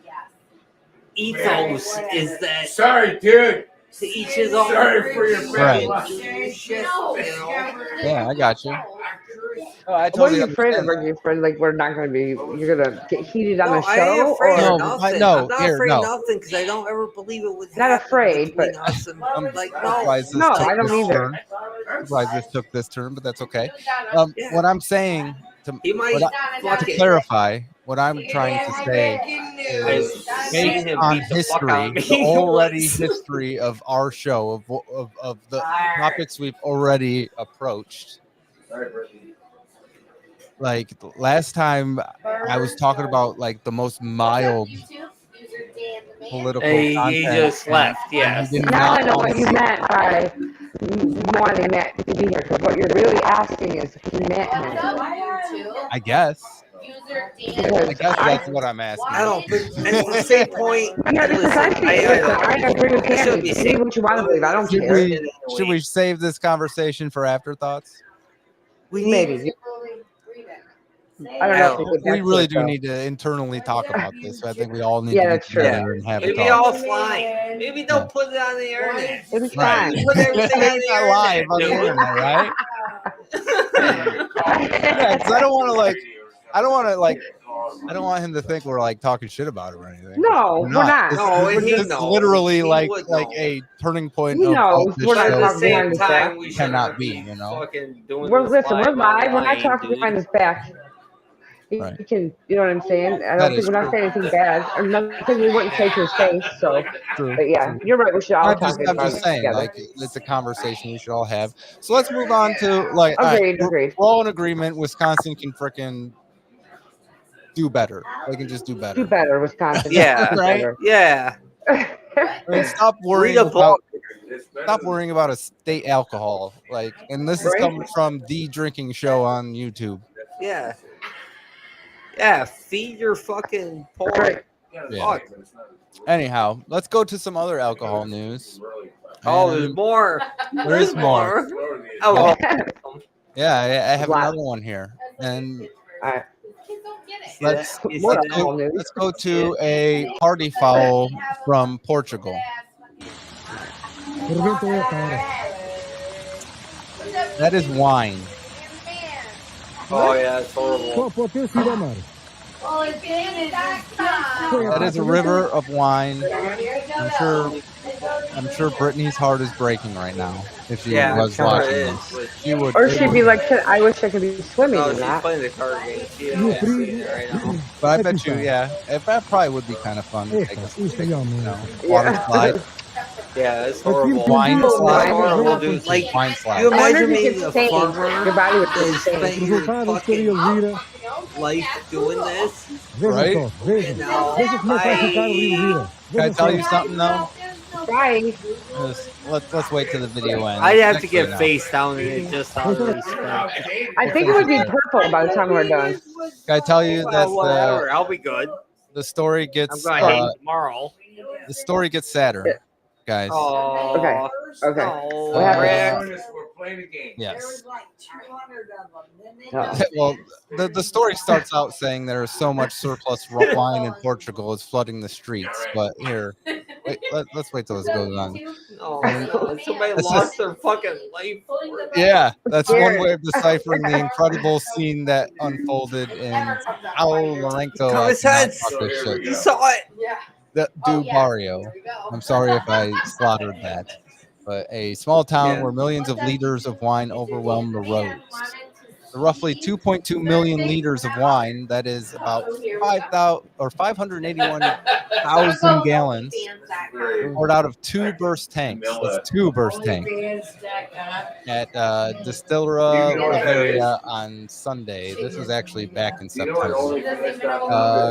ethos. Is that sorry, dude? To each his own. Sorry for your right. No. Yeah, I got you. Oh, I What are totally you afraid of? understand. Are you afraid like we're not going to be? You're going to get heated on the I ain't show, afraid or of nothing. No, I'm not here, afraid no. of nothing because I don't ever believe it would not happen afraid, but between us and, like, surprised this no, took I don't this either. turn. Surprised this took this turn, but that's okay. Yeah. What I'm saying to He might to clarify, what I'm trying to say is based on history, the already history of our show, of the topics we've already approached. like last time I was talking about like the most mild political He content. just left, and yes. he did Now I not know want what you to meant by wanting Matt to be here. Because what you're really asking is if he meant him. I guess. Because I guess that's what I'm asking. I don't think at the same point. I agree with It should Candy. be Believe what you want to believe. I don't Should care. we save this conversation for afterthoughts? Maybe. I don't know if we could We get really to it, do though. need to internally talk about this. I think we all need Yeah, to get that's true. together and have a Maybe talk. offline. Maybe don't put it on the internet. It'll be Right. fine. Put everything on the Not live on the internet. internet, right? Yeah, because I don't want him to think we're like talking shit about him or anything. No, we're not. This, No, this he is knows. literally He like would like know. a turning point He of knows. this We're not show. talking behind his back. we Cannot be, you know. Fucking doing We're this listen. We're live. We're not online, talking dude. behind his back. He Right. can. You know what I'm saying? I That don't is think we're not true. saying anything bad or nothing we wouldn't say to his face. So, True. but yeah, you're right. We should all I'm talk just about it saying, together. like it's a conversation we should all have. So let's move on to like. All right, Agreed. we're all in agreement. Wisconsin can frickin' do better. They can just do better. Do better, Wisconsin. Yeah, Do Right? better. Yeah. I mean, stop worrying Read a book. about a state alcohol. Like, and this is Right? coming from the drinking show on YouTube. Yeah. Yeah. Feed your fucking pork. Right. Yeah. Fuck. Anyhow, let's go to some other alcohol news. Oh, And there's more. there is more. Oh, Yeah, I have Wow. another one here, and All right. let's More let's alcohol go, news. let's go to a party foul from Portugal. That is wine. oh yeah, it's horrible. That is a river of wine. I'm sure Brittany's heart is breaking right now if she Yeah, was sure watching it this. is. She would, Or she'd be like, I wish I could be swimming No, in she's that. playing the card game. She don't see it right now. but I bet you, yeah, that probably would be kind of fun to take a water Yeah. slide. Yeah, it's horrible. Wine It's slide. horrible, dude. Like, Wine slide. you I wonder imagine if you being could a stain. farmer Your body would and stain. spend your fucking life doing this, Right? and now Can I tell you something though? Right. Let's wait till the video ends. I'd have to Actually, get no. face down in it just out of respect. I think it would be purple by the time we're done. Can I tell you that Well, whatever, I'll be good. the story I'm gets gonna hate tomorrow. the story gets sadder, guys. Oh, Okay. Okay. No, What happened? Rick. Yes. Oh. Well, the story starts out saying there is so much surplus wine in Portugal is flooding the streets. But here, let's wait till this goes on. No, somebody This lost is- their fucking life. Yeah, that's one way of deciphering the incredible scene that unfolded in Ao Lourenço. Common sense. You saw it. Do Barrio. I'm sorry if I slaughtered that. But a small town where millions of liters of wine overwhelm the roads. The roughly 2.2 million liters of wine, that is about 581,000 gallons, poured out of two burst tanks. That's two burst tanks at Distilleria Bavaria on Sunday. This was actually back in September.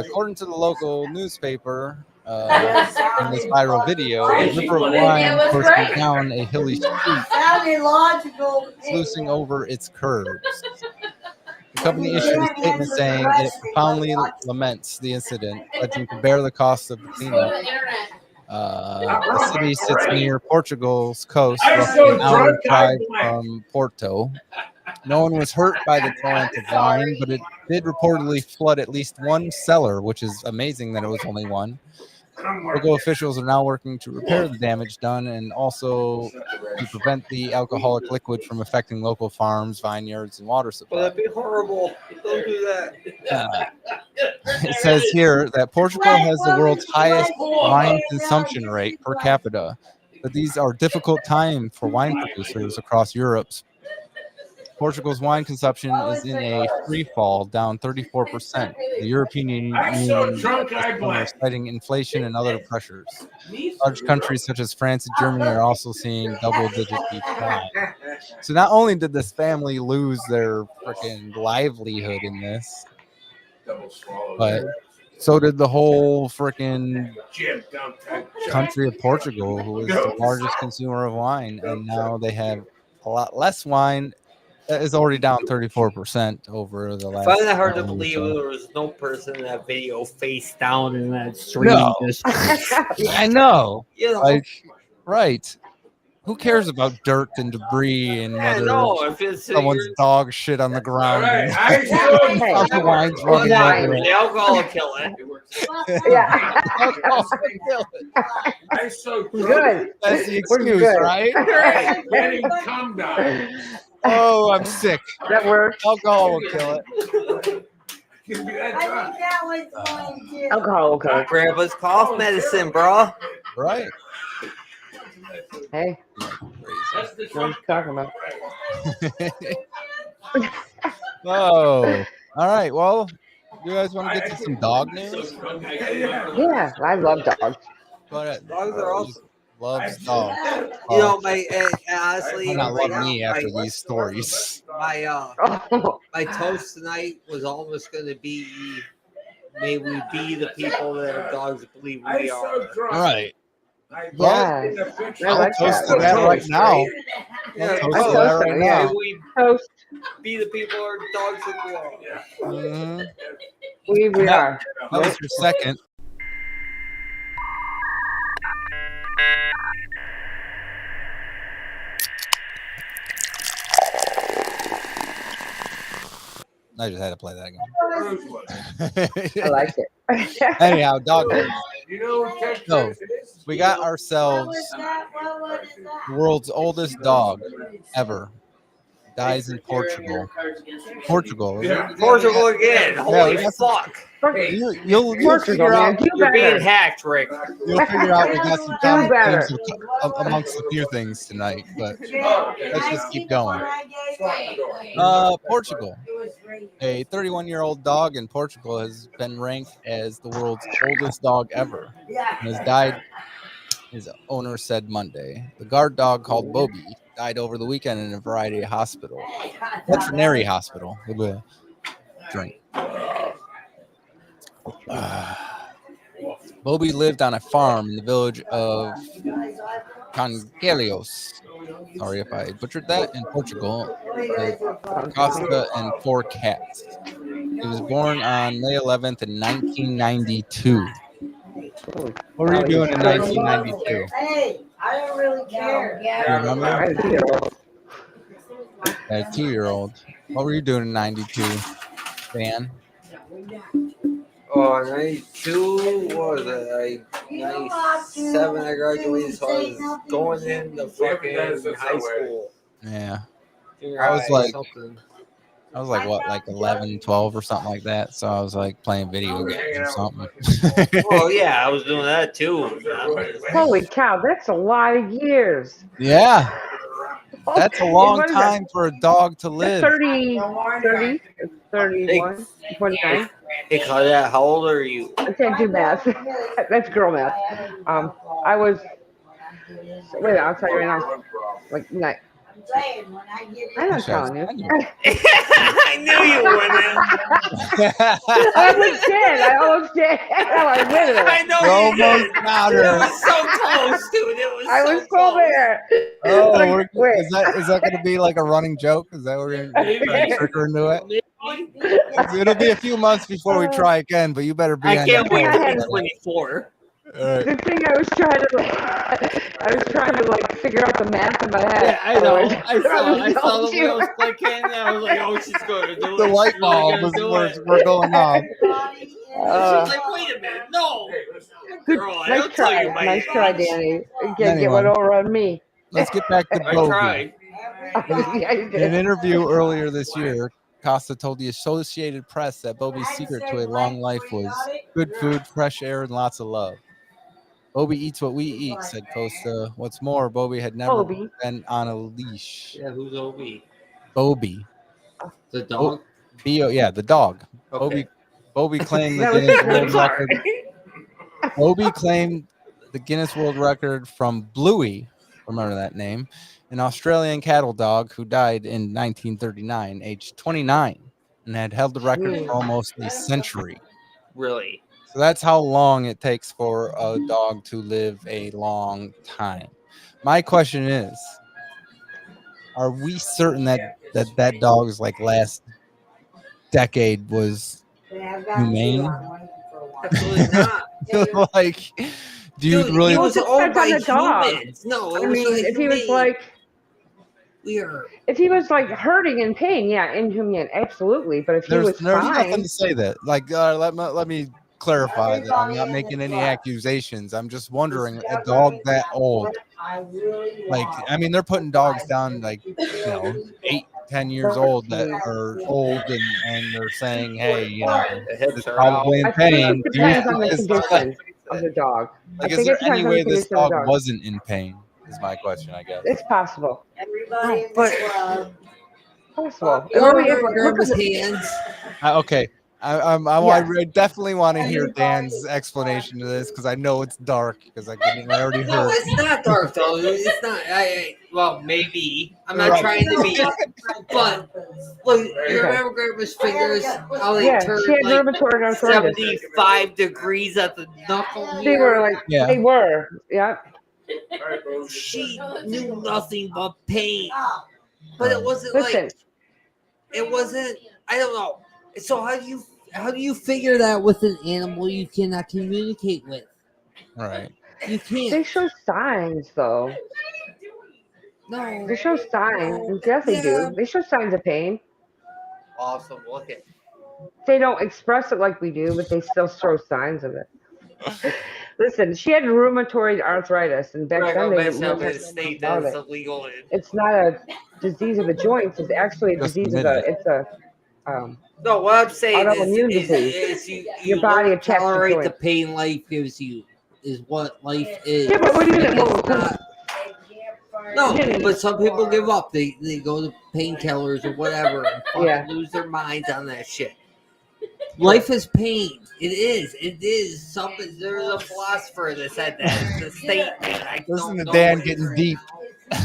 According to the local newspaper, in this viral video, a river of wine coursing down a hilly street, Sounded logical. sluicing over its curves. The company issued a statement saying it profoundly laments the incident, pledging to bear the cost of the cleanup. The city sits near Portugal's coast, roughly an hour drive from Porto. No one was hurt by the torrent of wine, but it did reportedly flood at least one cellar, which is amazing that it was only one. Local officials are now working to repair the damage done and also to prevent the alcoholic liquid from affecting local farms, vineyards, and water Well, supply. that'd be horrible. Don't do that. It says here that Portugal has the world's highest wine consumption rate per capita, but these are difficult times for wine producers across Europe. Portugal's wine consumption is in a free fall, down 34%. The European Union is citing inflation and other pressures. Large countries such as France and Germany are also seeing double-digit decline. So not only did this family lose their freaking livelihood in this, but so did the whole freaking country of Portugal, who is the largest consumer of wine, and now they have a lot less wine. That is already down 34% over the I last. find it hard to year or believe so. there was no person in that video face down in that stream. No. Just, I know. you know, Like, right. Who cares about dirt and debris and I whether know if it's someone's dog shit on the ground and Hey, the wine's running wine. over the it? alcohol will kill it. Yeah. Alcohol will kill it. I'm so Good. That's the We're excuse, good. right? getting come down. Oh, I'm sick. That works. Alcohol will kill it. I think that was going to. Alcohol will kill it. Grandpa's cough medicine, bro. Right. Hey, That's the what are you talking about? Oh, all right. Well, you guys want to get to some dog news? Yeah, I love dogs. Go ahead. Dogs are awesome. Loves dogs. You know, honestly, Might not right love now, me after these stories. Oh, my toast tonight was almost going to be, may we be the people that our dogs believe we are. Right. yeah. I I'll like toast that. to that right now. Yeah, I'll toast I to that toast right it, now. yeah. May we Toast. be the people our dogs think we are. Mhm. We are. That was your second. I just had to play that again. I like it. Anyhow, dog news. You know, So, we got ourselves the world's oldest dog ever. Dies in Portugal. Portugal. Portugal again. Holy we got fuck. You'll Portugal, figure man. out. Do You're being better. hacked, Rick. You'll figure out we got some common better. themes amongst a few things tonight, but let's just keep going. Portugal. A 31-year-old dog in Portugal has been ranked as the world's oldest dog ever and has died, his owner said Monday. The guard dog called Bobby died over the weekend in a veterinary hospital. Drink. Bobby lived on a farm in the village of Congelhos. Sorry if I butchered that. In Portugal, with Costa and 4 cats. He was born on May 11th in 1992. What were you doing in 1992? Hey, I don't really care. You remember? I had a 2-year-old. A 2-year-old. What were you doing in 92, Dan? Oh, 92, what was it? 97, I graduated, so I was going into fucking high school. Yeah. Junior I was high, like- something. I was like, what, like 11, 12 or something like that. So I was like playing video games or something. Oh, yeah, I was doing that too. Holy cow, that's a lot of years. Yeah. That's a long What is that? time for a dog to live. 30, 31, 29. Hey, Claudette, how old are you? I can't do math. That's girl math. I was. Wait, I'll tell you right now. Like, night. I'm not telling you. I knew you wouldn't. I almost did. I was with it. I know You you did. almost got It her. was so close, dude. It was I so was so close. there. Oh, Like, wait. is that going to be like a running joke? Is that what we're going to trick her into it? It'll be a few months before we try again, but you better be I on can't your wait toes. to be 24. All right. The thing I was trying to like figure out the math in my head. Yeah, I know. I saw the told you. wheels clicking. And I was like, oh, she's going to do it. The light She's really bulb gonna was do we're, it. we're going off. She's like, wait a minute. No. Good, Girl, I nice don't tell try, you my nice try, age. Danny. Get Anyway. one over on me. Let's get back to I Bobby. tried. Yeah, you In did. an interview earlier this year, Costa told the Associated Press that Bobby's secret to a long life was good food, fresh air, and lots of love. Bobby eats what we eat, said Costa. What's more, Bobby had never Bobby. been on a leash. Yeah, who's OB? Bobby. The dog? Yeah, the dog. Okay. Bobby claimed the That was Guinness his World name. Record. Bobby claimed the Guinness World Record from Bluey remember that name, an Australian cattle dog who died in 1939, aged 29, and had held the record for almost a century. Really? So that's how long it takes for a dog to live a long time. My question is, are we certain that dog's like last decade was humane? Absolutely not. Like, do you Dude, really? he Well, was it owned depends on by the dog. humans. No, it I was mean, like if he was humane. like, Weird. if he was like hurting in pain, yeah, inhumane, absolutely. But if he was There's nothing fine, to say that. Like, let me clarify that I'm not making any accusations. I'm just wondering, a dog that old, like, I mean, they're putting dogs down like, 8-10 years old that are old, and they're saying, hey, The hips it's are probably in I think pain. it Do you depends on the think condition of the dog. like, I is think there it depends any on the way this condition of the dog dog. wasn't in pain? Is my question, I guess. It's possible. Everybody in but- the club. Possible. You It want really to is. Like, grab look at his the, hands? Okay. I Yes. definitely want to hear Dan's explanation to this because I know it's dark because I already No, heard. it's not dark though. It's not. Well, maybe. I'm not Right. trying to be. But look, you remember Grandma's fingers? How they yeah, she turned had like rheumatoid arthritis. 75 degrees at the knuckle They here. were like, Yeah. they were, yeah. She knew nothing but pain. But it wasn't Listen, like. It wasn't. I don't know. So how do you figure that with an animal you cannot communicate with? Right. You can't. they show signs though. No. They show signs. Yes, they Yeah. do. They show signs of pain. Awesome. Look at. They don't express it like we do, but they still show signs of it. Listen, she had rheumatoid arthritis, and back then they didn't up really in talk a state about that's it. illegal. It's not a disease of the joints. It's actually a Just disease of admit the. it. It's a No, what I'm saying autoimmune is disease. you Your body learn to attacks the tolerate the joints. pain life gives you is what life is. Yeah, but what do you Like, mean? it's not- no, but some people give up. They go to painkillers or whatever and fucking Yeah. lose their minds on that shit. Life is pain. It is. It is. Something. There's a philosopher that said that. It's a statement. I Listen don't to know Dan it. getting deep.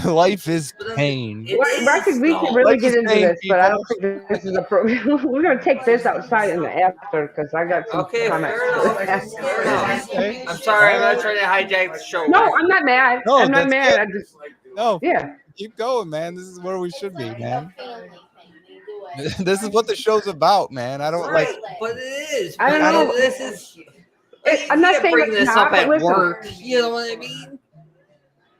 Life is pain. It I think we though. can really Life get is into pain, this, but I people. don't think this is appropriate. We're gonna take this outside in the after because I got some Okay, comments. fair enough. Fair enough. Okay. I'm sorry. I'm not trying to hijack the show. No, I'm not mad. No, I'm not that's mad. good. I just No, yeah. keep going, man. This is where we should be, man. This is what the show's about, man. I don't like. Right, but it is. I don't But know. this is. I'm not can't saying bring it's this not, up but at listen. work. You know what I mean?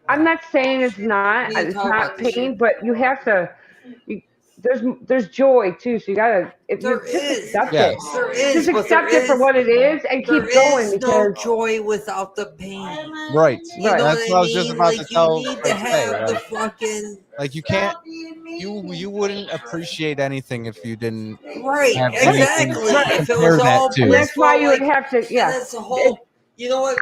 I'm not saying it's not. We didn't It's talk not about this pain, shit. but you have to. There's joy too, so you gotta. If There you just is. accept Yes. it. There is. Just But there accept it for is. what it is and There keep going is no because joy without the pain. Right. You know That's what what I was just about to Like tell. you need like, to say, have the like, fucking like you can't. You wouldn't appreciate anything if you didn't right. have anything Exactly. to If it compare was that all to. and that's why blissful, you would like, have to. and Yeah. that's the whole. You know what?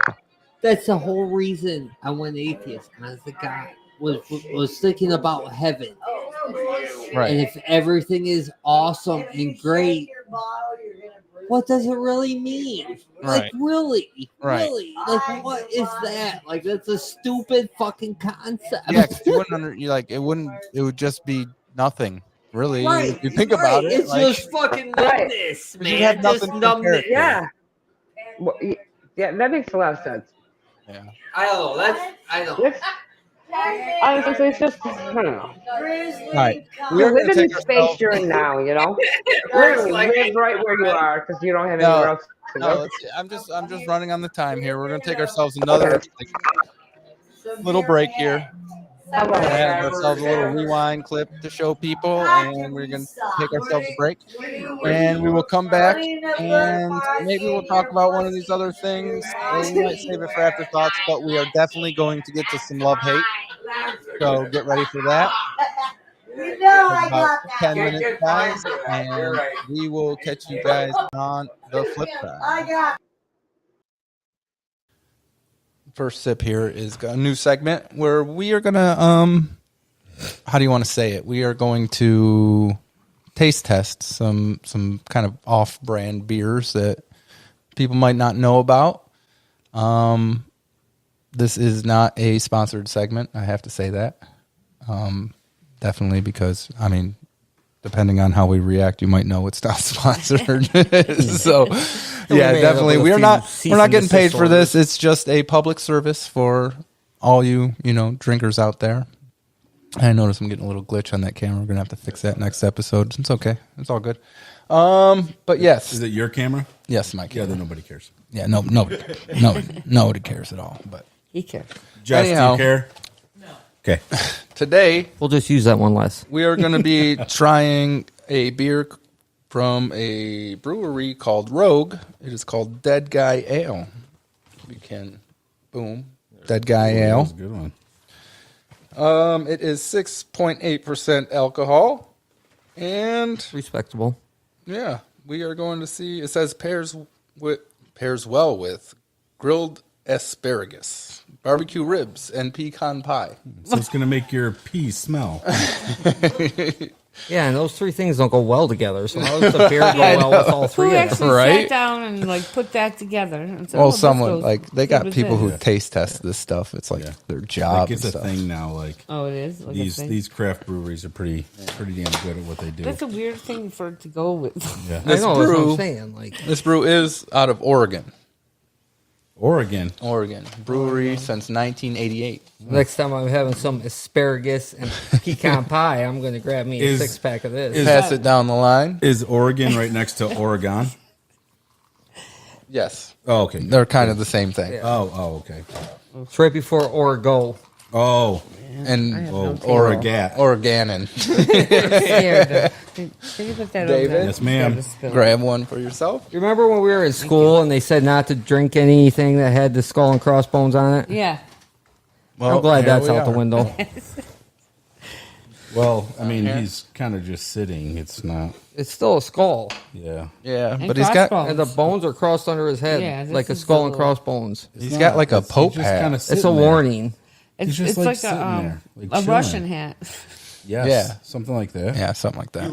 That's the whole reason I went atheist. As the guy was thinking about heaven, Right. and if everything is awesome and great, what does it really mean? Like Right. really, Right. really, like what is that? Like that's a stupid fucking concept. Yeah, 'cause you wouldn't you like it wouldn't. It would just be nothing, really. Right, If you think about it, it's like, just fucking Right. numbness, But you'd have man. Just nothing to compare numbness. it to. Yeah. Well, yeah, that makes a lot of sense. yeah. I don't know. I don't. It's, honestly, it's just I don't know. All right. We You are live going to in take the space ourselves. you're in now, you know. Works Literally like live right where you are because you don't have No, anywhere else to No, go. I'm just running on the time here. We're going to take ourselves another little break here. We're going to have ourselves a little rewind clip to show people, and we're going to take ourselves a break. And we will come back, and maybe we'll talk about one of these other things. And we might save it for afterthoughts, but we are definitely going to get to some love-hate. So get ready for that. You know I About got 10 that. minutes, guys, and we will catch you guys on the flip side. I got First sip here is a new segment where we are gonna how do you want to say it? We are going to taste test some kind of off-brand beers that people might not know about. This is not a sponsored segment. I have to say that. Definitely because, I mean, depending on how we react, you might know it's not sponsored. So, yeah, definitely. We're not getting paid for this. It's just a public service for all you drinkers out there. I noticed I'm getting a little glitch on that camera. We're going to have to fix that next episode. It's okay. It's all good. But yes. Is it your camera? Yes, my camera. Yeah, then nobody cares. Yeah, nobody cares at all. But He cares. Jess, Anyhow. do you care? No. Okay. Today, We'll just use that one less. we are going to be trying a beer from a brewery called Rogue. It is called Dead Guy Ale. We can, boom, Dead Guy That Ale. was a good one. It is 6.8% alcohol. And Respectable. yeah, we are going to see. It says pairs well with grilled asparagus, barbecue ribs, and pecan pie. So it's going to make your pee smell. Yeah, and those three things don't go well together. So how does the beer go well with all Who three of them? actually Right? sat down and like put that together? And said, Well, "Oh, this someone goes like they good got with people who this." taste test this stuff. It's like Yeah. their job. Like, it's and a stuff. thing now. Like Oh, it is. Like a thing? these craft breweries are pretty damn good at what they do. That's a weird thing for it to go with. Yeah. I know, that's what brew- I'm saying. Like, This brew is out of Oregon. Oregon. Brewery since 1988. next time I'm having some asparagus and pecan pie, I'm going to grab me a Is- 6-pack of this. Pass it down the line. Is Oregon right next to Oregon? Yes, Oh, okay. they're kind of the same thing. Yeah. Oh, okay. It's right before Orgo. Oh, And Oregat. Oreganon. Scared. Can you put that David? over there? Yes, ma'am. Scared to spill. Grab one for yourself. You remember when we were in school and they said not to drink anything that had the skull and crossbones on it? Yeah. Well, I'm glad here that's we out the are. window. Well, I mean, he's kind of just sitting. It's not. It's still a skull. Yeah. Yeah, And but he's got crossbones. And the bones are crossed under his head, Yeah, this like a is skull a and little- crossbones. he's got like a pope hat. It's a warning. It's, He's just, it's like, like, sitting there, like a chilling. Russian hat. Yes. Yeah. Something like that. Yeah, something like that.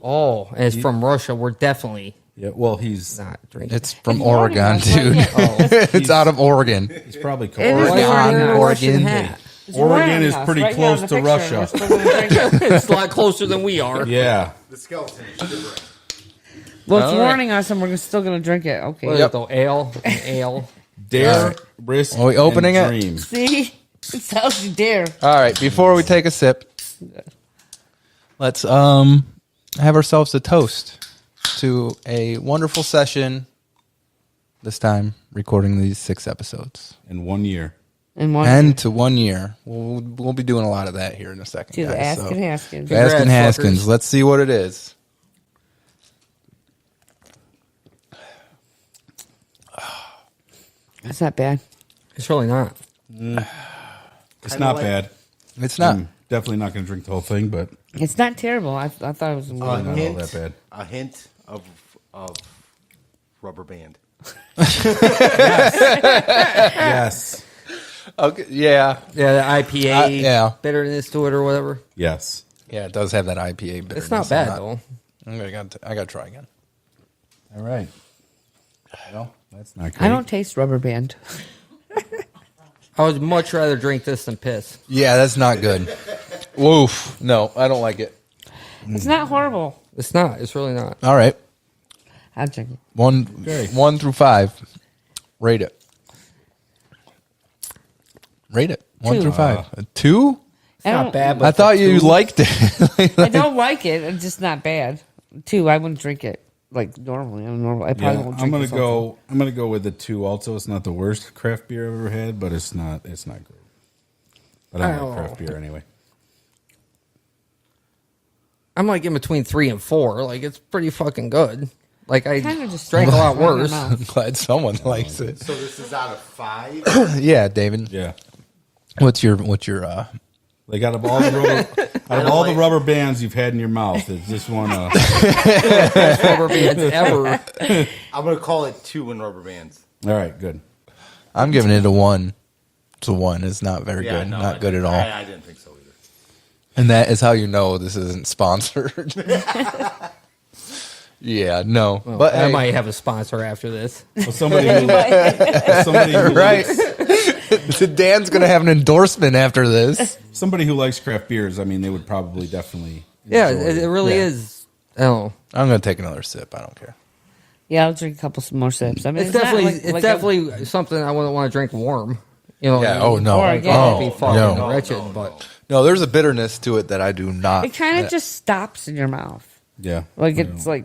Oh, and it's from Russia. We're definitely Yeah. Well, he's not drinking. It's from It's Oregon, Oregon, that's dude. right, yeah. It's out of Oregon. he's probably It cold. is Why are you Oregon, wearing a Oregon. Russian hat? It's Oregon Warren is House, pretty right here on close the to picture. Russia. We're still gonna drink it. It's a lot closer than we are. Yeah. The skeleton is different. Well, it's All right. warning us, and we're still going to drink it. Okay. What is it, though? Ale? Ale. Dare, risk, Are we opening and it? dream. See? It tells you dare. All right, before we take a sip, let's have ourselves a toast to a wonderful session. This time, recording these 6 episodes, In 1 year. And one and to 1 year. We'll be doing a lot of that here in a second. to the guys, Askin Haskin. Congrats, Askin Haskins. fuckers. Let's see what it is. That's not bad. It's really not. It's not bad. It's not. Definitely not going to drink the whole thing, but It's not terrible. I thought it was. not all hint. that bad. A hint of rubber band. Yes. Okay. Yeah. Yeah, the IPA yeah. bitterness to it or whatever. Yes. Yeah, it does have that IPA bitterness. It's not bad, though. I got to try again. All right. Well, that's not great. I don't taste rubber band. I would much rather drink this than piss. Yeah, that's not good. Woof. No, I don't like it. It's not horrible. It's not. It's really not. All right. I'll drink it. 1 through 5. Rate it. Rate it. 1 2. through 5. A 2? It's not bad, but I thought you two- liked it. I don't like it. It's just not bad. 2. I wouldn't drink it like normally. I probably Yeah, won't drink I'm gonna this go. I'm gonna go with the 2. Also, it's not the worst craft beer I've ever had, but it's not. It's not great. But I Oh. like craft beer anyway. I'm like in between 3 and 4. Like, it's pretty fucking good. Like, I Kinda just drank a lot right in my worse. mouth. I'm glad someone likes it. So this is out of 5. Yeah, David. Yeah. What's your Like out of all the rubber bands you've had in your mouth, it's this one. Best rubber bands ever. I'm gonna call it 2 in rubber bands. All right, good. I'm giving it a 1. It's a 1. It's not very good. no, Not good at all. I didn't think so either. And that is how you know this isn't sponsored. Yeah, no. Well, but I hey, might have a sponsor after this. Well, somebody who right. likes, Dan's gonna have an endorsement after this. Somebody who likes craft beers, I mean, they would probably definitely. Yeah, enjoy it really Yeah. is. Oh, I'm gonna take another sip. I don't care. Yeah, I'll drink a couple more sips. I mean, it's definitely not like, definitely something I wouldn't want to drink warm. You know, Yeah. Oh no. Or again, Oh, it'd be fucking no. wretched, but No, there's a bitterness to it that I do not. it kind of just stops in your mouth. Yeah. Like it's like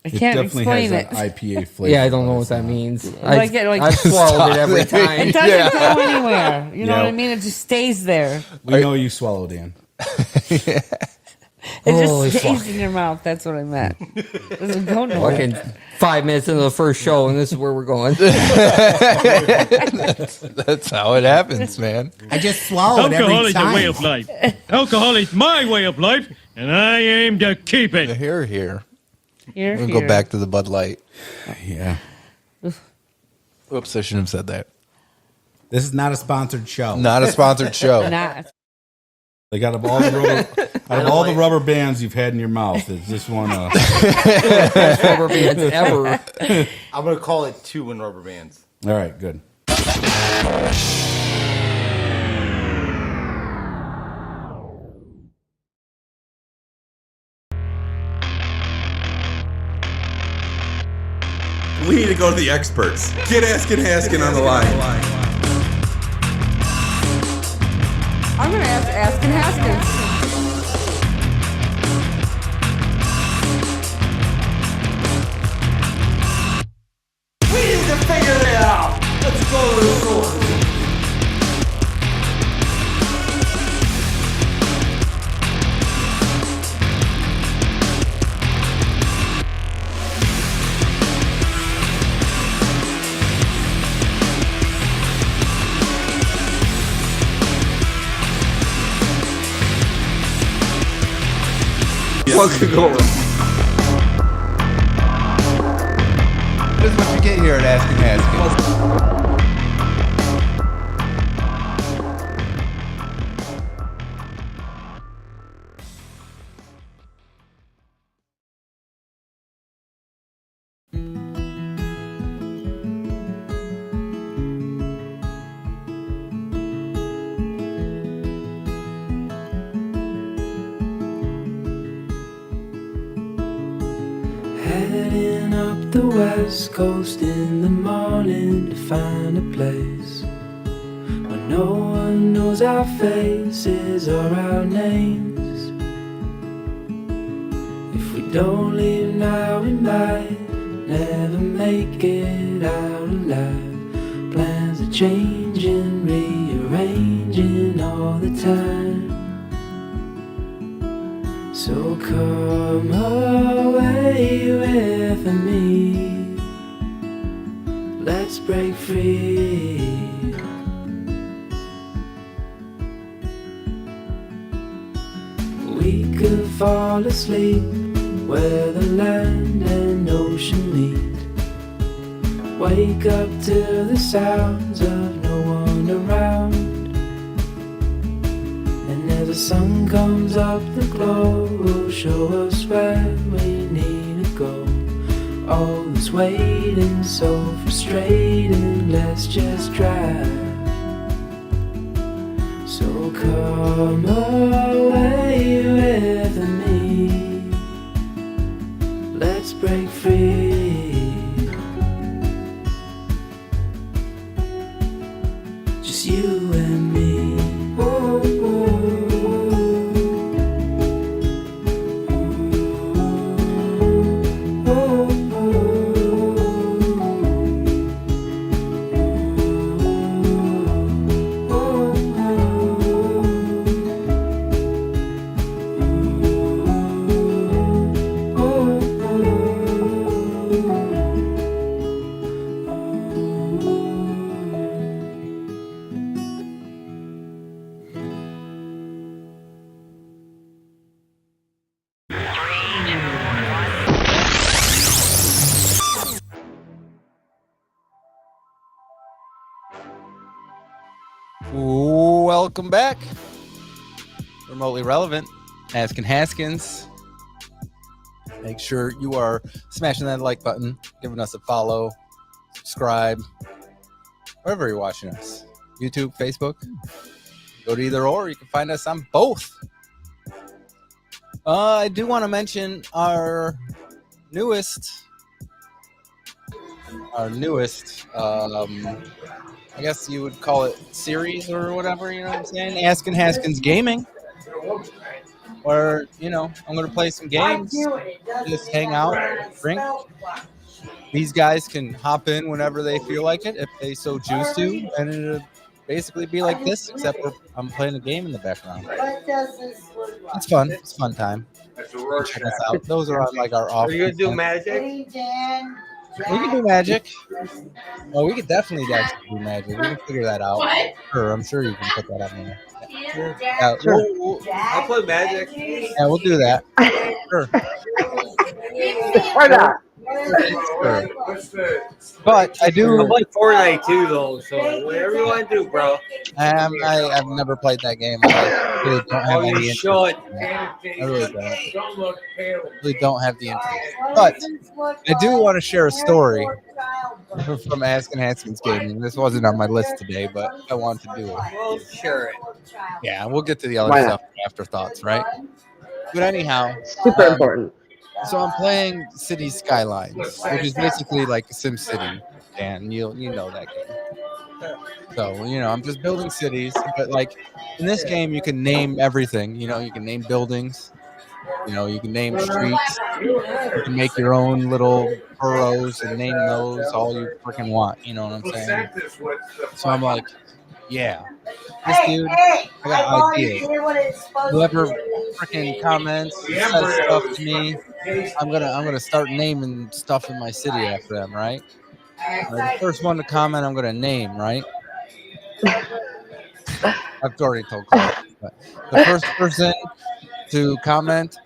I It can't definitely explain has it. that IPA flavor. yeah, I don't know what that means. Like it, like- I've swallowed it every time. It doesn't go anywhere. You know Yeah. what I mean? It just stays there. We know you swallow, Dan. It Holy just stays fuck. in your mouth. That's what I meant. It doesn't go nowhere. Fucking 5 minutes into the first show, and this is where we're going. That's how it happens, man. I just swallow it Alcohol every is a way time. of life. Alcohol is my way of life, and I aim to keep it. Here. Here, We'll here. go back to the Bud Light. Yeah. Oops, I shouldn't have said that. This is not a sponsored show. Not a sponsored show. Not. Like out of all the rubber bands you've had in your mouth, is this one? Best rubber bands ever. I'm gonna call it 2 in rubber bands. All right, good. We need to go to the experts. Get Askin Haskin on the line. I'm gonna ask Askin Haskin. We need to figure it out. Let's go to the source. What could go wrong? This is what you get here at Askin Haskin. Heading up the west coast in the morning to find a place where no one knows our faces or our names. If we don't leave now, we might never make it out alive. Plans are changing, rearranging all the time. So come away with me. Let's break free. We could fall asleep where the land and ocean meet. Wake up to the sounds of no one around. And as the sun comes up, the glow will show us where we need to go. All this waiting, so frustrating, let's just drive. So come away with me. Let's break free. Just you and me. Oh, Welcome back. Remotely relevant. Askin Haskins. Make sure you are smashing that like button, giving us a follow, subscribe, wherever you're watching us. YouTube, Facebook. Go to either or. You can find us on both. I do want to mention our newest, I guess you would call it series or whatever, you know what I'm saying? Askin Haskins Gaming. Where, I'm going to play some games, just hang out, drink. These guys can hop in whenever they feel like it, if they so choose to, and it'll basically be like this, except for I'm playing a game in the background. It's fun. It's a fun time. Check us out. Those are on like our off. Are you gonna do magic? We can do magic. Well, we could definitely actually do magic. We can figure that out. Sure, I'm sure you can put that on there. Yeah, I'll play magic. Yeah, we'll do that. Sure. Why not? Sure. But I do. I play Fortnite too, though. So whatever you want to do, bro. I've never played that game. I really don't have any interest. Should. I really don't have the interest. But I do want to share a story from Askin Haskins Gaming. This wasn't on my list today, but I wanted to do it. Well, sure. Yeah, we'll get to the other stuff afterthoughts, right? But anyhow, super important. So I'm playing City Skylines, which is basically like SimCity, and you know that game. So I'm just building cities, but like in this game, you can name everything. You can name buildings. You can name streets. You can make your own little boroughs and name those all you freaking want. You know what I'm saying? So I'm like, yeah, this dude, I got ideas. Whoever freaking comments, says stuff to me, I'm gonna start naming stuff in my city after them, right? The first one to comment, I'm gonna name, right? I've already told Claire, but the first person to comment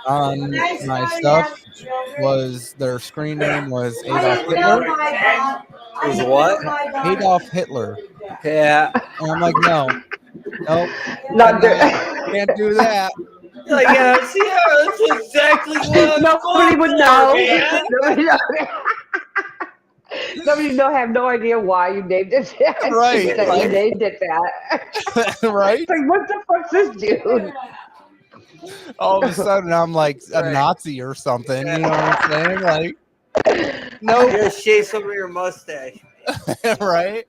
on my stuff was their screen name was Adolf Hitler. Was what? Adolf Hitler. Yeah. And I'm like, nope, can't do that. Like, yeah, see, that's exactly what nobody would know. Nobody have no idea why you named it that. Right. That you named it that. Right. It's like, what the fuck's this dude? All of a sudden, I'm like a Nazi or something. You know what I'm saying? Like, no. Just shave some of your mustache. Right.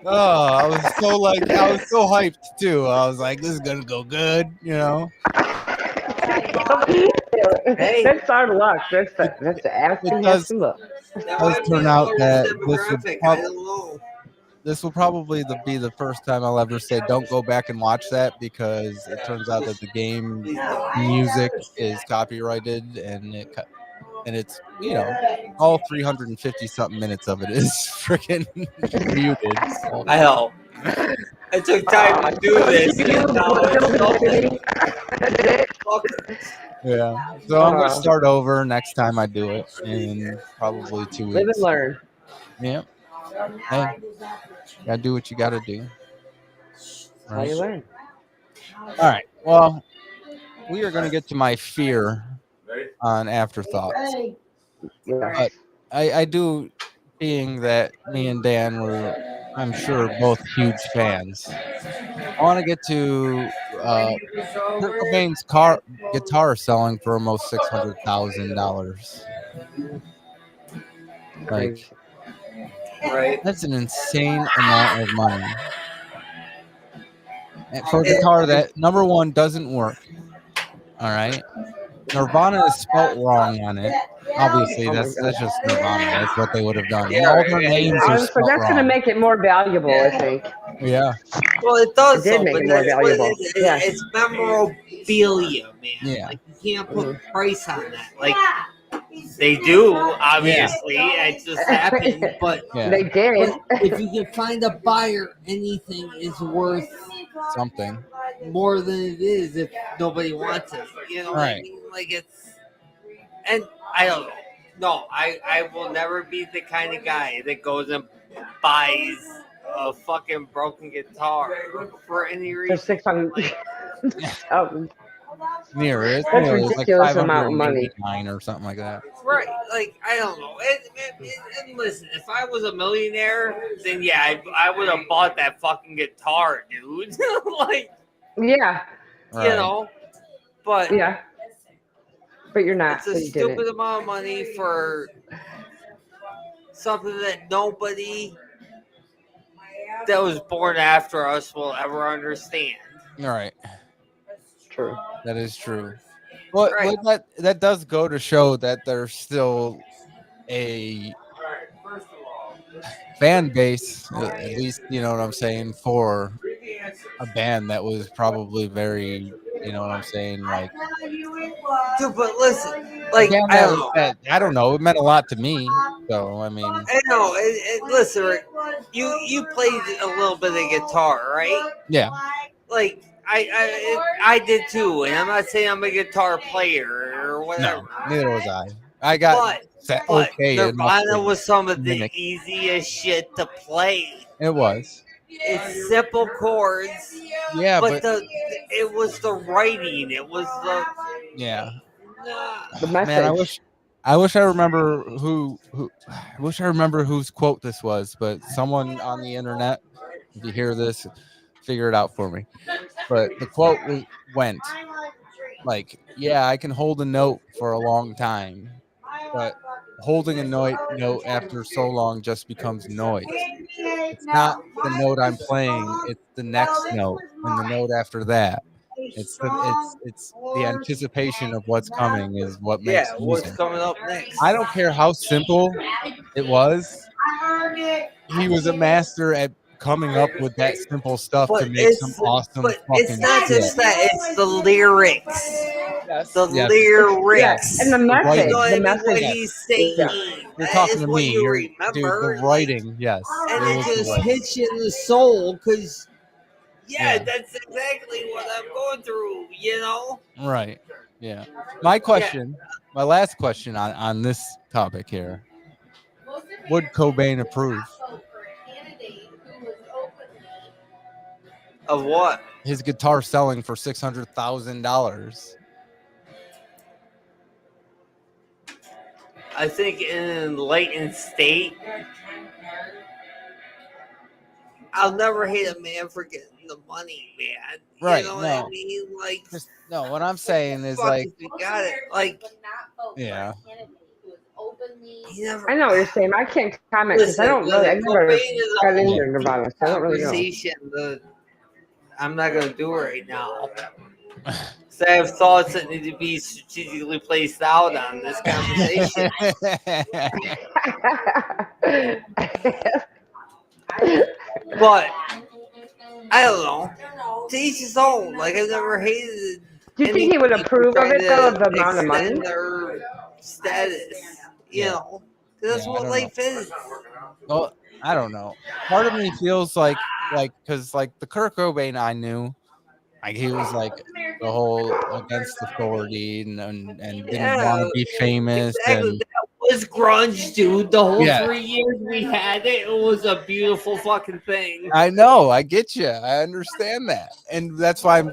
Oh, I was so hyped too. I was like, this is gonna go good, Hey. That's our luck. That's the Askin Haskin luck. It does turn out that this will probably be the first time I'll ever say don't go back and watch that, because it turns out that the game music is copyrighted and it's all 350 something minutes of it is freaking muted. So. I help. I took time to do this. Yeah, so I'm gonna start over next time I do it in probably 2 weeks. Live and learn. Yeah. Hey, gotta do what you gotta do. How you learn. All right. Well, we are gonna get to my fear on afterthoughts. But I do, being that me and Dan were, I'm sure, both huge fans. I want to get to Kurt Cobain's guitar selling for almost $600,000. Like, that's an insane amount of money. And for a guitar that, number one, doesn't work. All right. Nirvana is spelt wrong on it. Obviously, that's just Nirvana. That's what they would have done. All their names are spelt So that's wrong. going to make it more valuable, I think. Yeah. Well, it does. It did make it more valuable. Yeah. It's memorabilia, man. Yeah. Like, you can't put a price on that. Like, they do, obviously. It just happened, but they did. But if you can find a buyer, anything is worth something more than it is if nobody wants it. You know what I mean? Like, it's, and I don't know. No, I will never be the kind of guy that goes and buys a fucking broken guitar for any reason. For 600. near. It's That's near. It's like ridiculous amount of money. 589 or something like that. Right, like I don't know. And listen, if I was a millionaire, then yeah, I would have bought that fucking guitar, dude. Like, Yeah. you know, but yeah, but you're not. It's a so you stupid didn't. amount of money for something that nobody that was born after us will ever understand. All right. True. That is true. Well, that does go to show that there's still a fan base, at least, you know what I'm saying, for a band that was probably very, you know what I'm saying, like. Dude, but listen, like I don't know, it meant a lot to me. So I mean, I know. And listen, Rick, you played a little bit of guitar, right? Yeah. Like I did too, and I'm not saying I'm a guitar player or whatever. No, neither was I. I got okay. Nirvana was some of the easiest shit to play. It was. It's simple chords. Yeah, but it was the writing. It was the the message. Man, I wish I remember I wish I remember whose quote this was, but someone on the internet, if you hear this, figure it out for me. But the quote went like, "Yeah, I can hold a note for a long time, but holding a note after so long just becomes noise. It's not the note I'm playing; it's the next note and the note after that. It's the anticipation of what's coming is what makes music. What's coming up next? I don't care how simple it was. He was a master at coming up with that simple stuff to make some awesome fucking it's not shit. just that, it's the lyrics. The Yes. lyrics. Yes. And the message. The message. What he's saying. You're talking to what me. you Dude, remember. the writing, yes. And it it was the just writing. hits you in the soul because, Yeah. that's exactly what I'm going through, you know? Right. Yeah. My question, my last question on this topic here. Would Cobain approve? Of what? His guitar selling for $600,000. I think in an enlightened state, I'll never hate a man for getting the money, man. Right, You know no. what I mean? Like, No, what I'm saying is fuck like, if you got it. Like, yeah. I know what you're saying. I can't comment because I don't really. I never got into Nirvana, so I don't really know. conversation. I'm not going to do it right now. So I have thoughts that need to be strategically placed out on this conversation. But I don't know. To each his own. Like, I've never hated. Do you think he would approve of it though, of the amount of money? Their status, you know, that's what life is. Well, I don't know. Part of me feels like because like the Kurt Cobain I knew, like he was like the whole against authority and didn't want to be famous. Exactly. And That was grunge, dude. The whole Yeah. 3 years we had it, it was a beautiful fucking thing. I know, I get you, I understand that, and that's why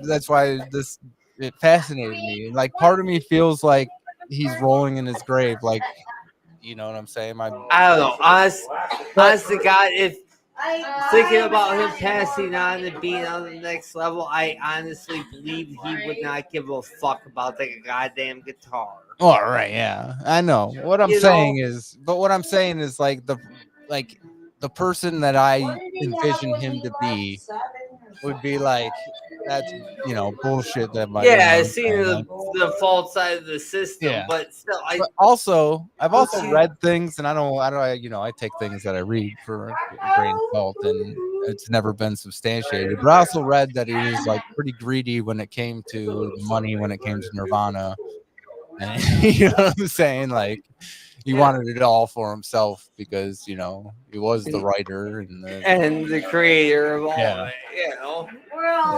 it fascinated me. Like part of me feels like he's rolling in his grave, like, you know what I'm saying? I don't know. Honest to God, if thinking about him passing on and being on the next level, I honestly believe he would not give a fuck about the goddamn guitar. All right, yeah, I know. What I'm saying is like the person that I envision him to be would be like, that's, you know, bullshit that might. Yeah, seeing the fault side of the system, Yeah. but still, But I've also read things, and I don't, you know, I take things that I read for a grain of salt, and it's never been substantiated. But I also read that he was like pretty greedy when it came to money, when it came to Nirvana, and you know what I'm saying? Like he wanted it all for himself because, you know, he was the writer and the creator of all Yeah. of it, you know.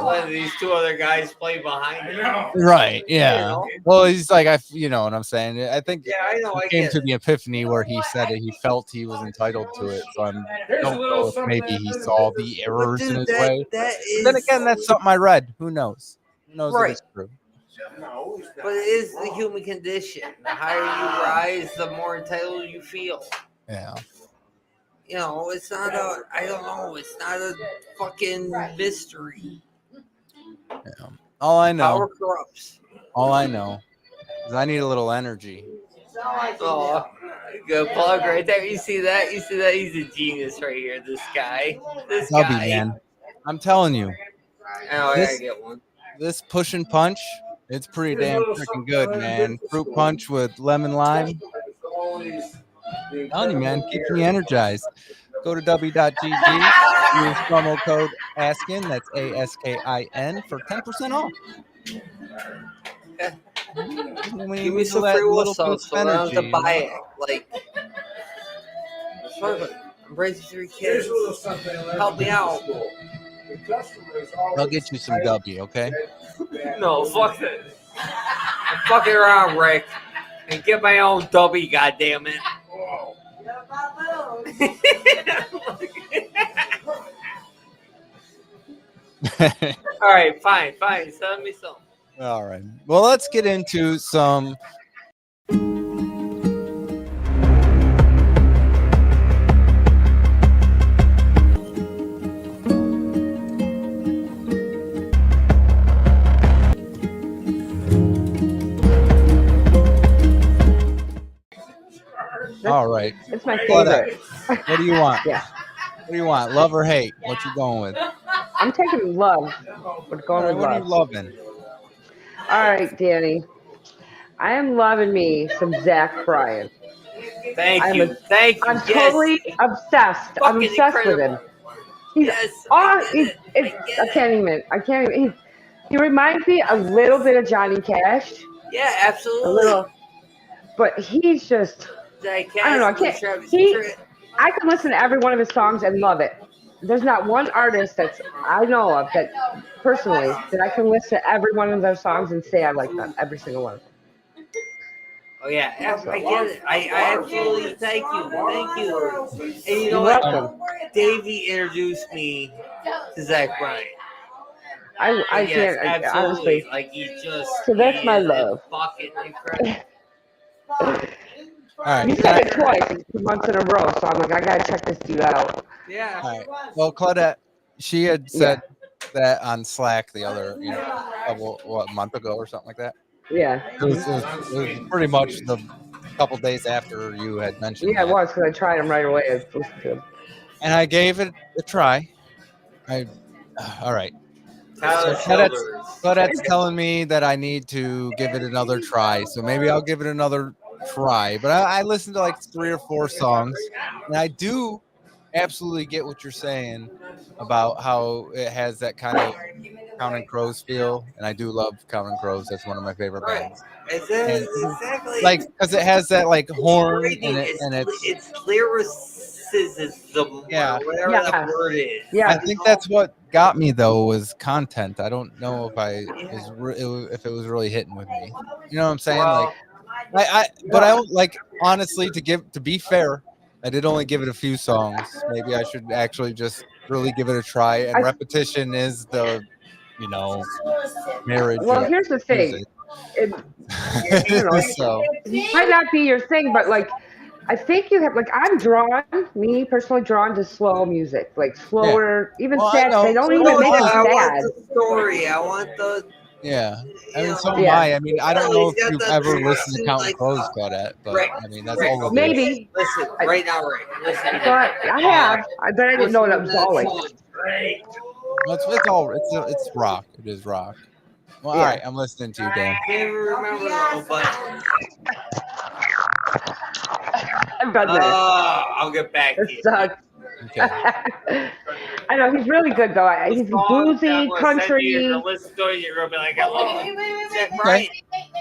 Let these two other guys play behind him. Right, yeah. You know? Well, he's like, you know what I'm saying? I think I know. he I came get to it. the epiphany where he said that he felt he was entitled to it. So I don't know if maybe he saw the errors in his way. That But then again, that's something I read. Who knows? Who knows if Right. it's true? But it is the human condition. The higher you rise, the more entitled you feel. Yeah. You know, it's not a. I don't know. It's not a fucking mystery. Yeah. All I know. Power corrupts. All I know is I need a little energy. Oh, good plug right there. You see that? You see that? He's a genius right here. This guy. This Stubby, guy. man. I'm telling you. Oh, I This- gotta get one. This push and punch, it's pretty damn freaking good, man. Fruit punch with lemon lime. I'm telling you, man, keeps me energized. Go to w.gg, use promo code ASKIN, that's ASKIN, for 10% off. Give me some free wool sauce so I don't have to buy it. Like, I'm raising 3 kids. Help me out. I'll get you some W, okay? No, fuck it. I'm fucking around, Rick. And get my own W, goddammit. All right, fine. Send me some. All right. Well, let's get into some. All right. It's my favorite. What do you want? Yeah. What do you want? Love or hate? What you going with? I'm taking love. We're going with What are love. you loving? All right, Danny. I am loving me some Zach Bryan. Thank you. I'm totally obsessed. I'm Fucking obsessed with him. He's I can't even. He reminds me a little bit of Johnny Cash. Yeah, A absolutely. little, but he's just. I don't know. I can listen to every one of his songs and love it. There's not one artist I know of that personally that I can listen to every one of their songs and say I like them, every single one. Oh yeah, I get it. I absolutely thank you. And you know You're what? welcome. Davey introduced me to Zach Bryan. I yes, can't absolutely. honestly. Like he just. So that's he my is love. Fucking incredible. All right. You said it twice, months in a row, so I'm like, I gotta check this dude out. Yeah. All right. Well, Claudette, she had said that on Slack the other, a month ago or something like that. Yeah. It was pretty much the couple days after you had mentioned. Yeah, it that. was because I tried him right away. I listened to him. And I gave it a try. All right. Tyler Claudette's telling me that I need to give it another try, so maybe I'll give it another try. But I listened to like 3 or 4 songs, and I do absolutely get what you're saying about how it has that kind of Counting Crows feel, and I do love Counting Crows. That's one of my favorite bands. Exactly. Like, because it has that like horn in it, and it's lyricism, yeah, or whatever that word is. Yeah, I think that's what got me though was content. I don't know if if it was really hitting with me. You know what I'm saying? Well, I don't like, honestly, to be fair, I did only give it a few songs. Maybe I should actually just really give it a try. And repetition is the, marriage. Well, of here's the thing. music. It might not be your thing, but like, I think you have, like, I'm me personally drawn to slow music, like slower, even sad. They don't even make it I sad. want the story. I want the. Yeah, I mean, so am I. I mean, I don't know if you've ever listened to Counting Crows, Claudette, but I mean, that's all it is. Maybe. Listen, right now, Ray. Listen. But I have. But I didn't know that was all like. Well, it's rock. It is rock. Well, all right, I'm listening to you, Dan. I can't remember though, but. I've done this. I'll get back to you. It sucks. Okay. I know he's really good though. He's bluesy, country. You're gonna listen to it. You're gonna be like, I love it. Okay.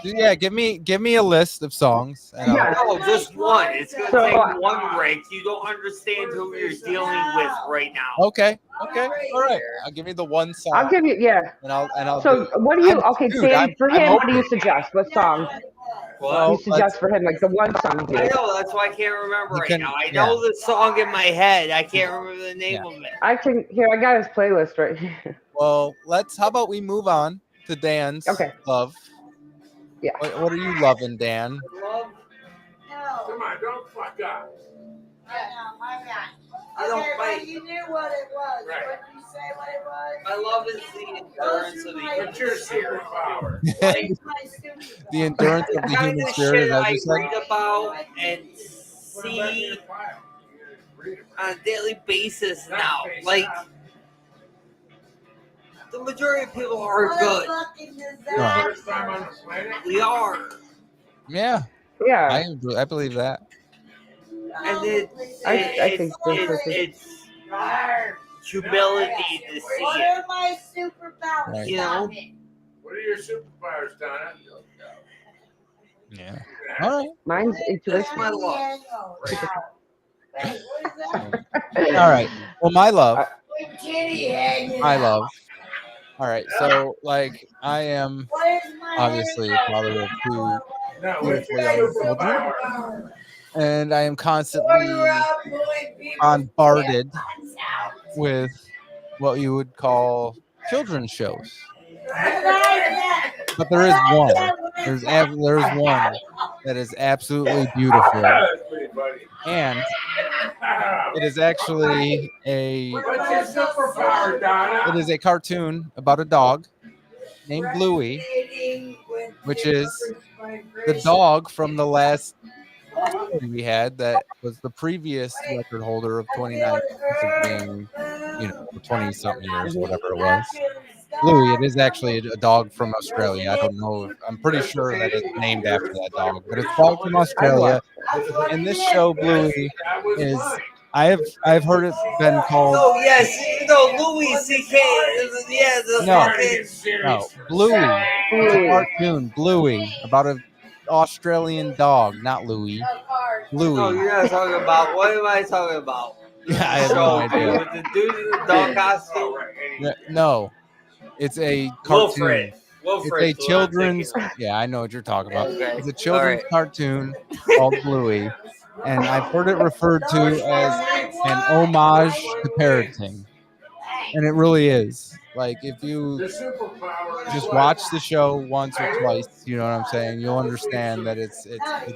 Yeah, give me a list of songs. And No, just one. It's gonna take one rank. You don't understand who you're dealing with right now. Okay. All right. I'll give you the one song. I'll give you, And I'll. So what do you? Okay, Dan, for him, what do you suggest? What song? Well, you suggest for him, like the one song. I know, that's why I can't remember now. I know the song in my head. I can't remember the name of it. I got his playlist right here. Well, how about we move on to Dan's love, Yeah. What are you loving, Dan? Come on, don't fuck up. Okay, but you knew what it was. Right. What did you say what it was? My love is the endurance of the What's your superpower? The endurance of the kind human of spirit, shit is that what I you said? read about and see on a daily basis now. Like, the majority of people are good. Right. First time on the planet? We are. Yeah. Yeah. I believe that. And I think it's humility to see What it. are my superpowers? Right. You know? What are your superpowers, Donna? Yeah. All right. Mine's That's intuition. my love. All right. Well, my love. My love. All right. So, like, I am obviously a father of two beautiful young children, and I am constantly bombarded with what you would call children's shows. But there is one. There's one that is absolutely beautiful, and it is actually What's your superpower, Donna? it is a cartoon about a dog named Bluey, which is the dog from the last movie we had that was the previous record holder of 29 years of being, for 20 something years, whatever it was. Bluey, it is actually a dog from Australia. I don't know. I'm pretty sure that it's named after that dog, but it's a dog from Australia. And this show, Bluey, is I've heard it been called. Oh yes, Louis C.K. Yeah, the No, Bluey. It's a cartoon, Bluey, about an Australian dog, not Louis. Bluey. No, you're not talking about. What am I talking about? Yeah, I have no idea. With the dude in the dog costume. No, it's a cartoon. Wilfred. It's a children's. Yeah, I know what you're talking about. Okay. It's a children's cartoon called Bluey, and I've heard it referred to as an homage to parenting, and it really is. Like, if you just watch the show once or twice, you know what I'm saying, you'll understand that it's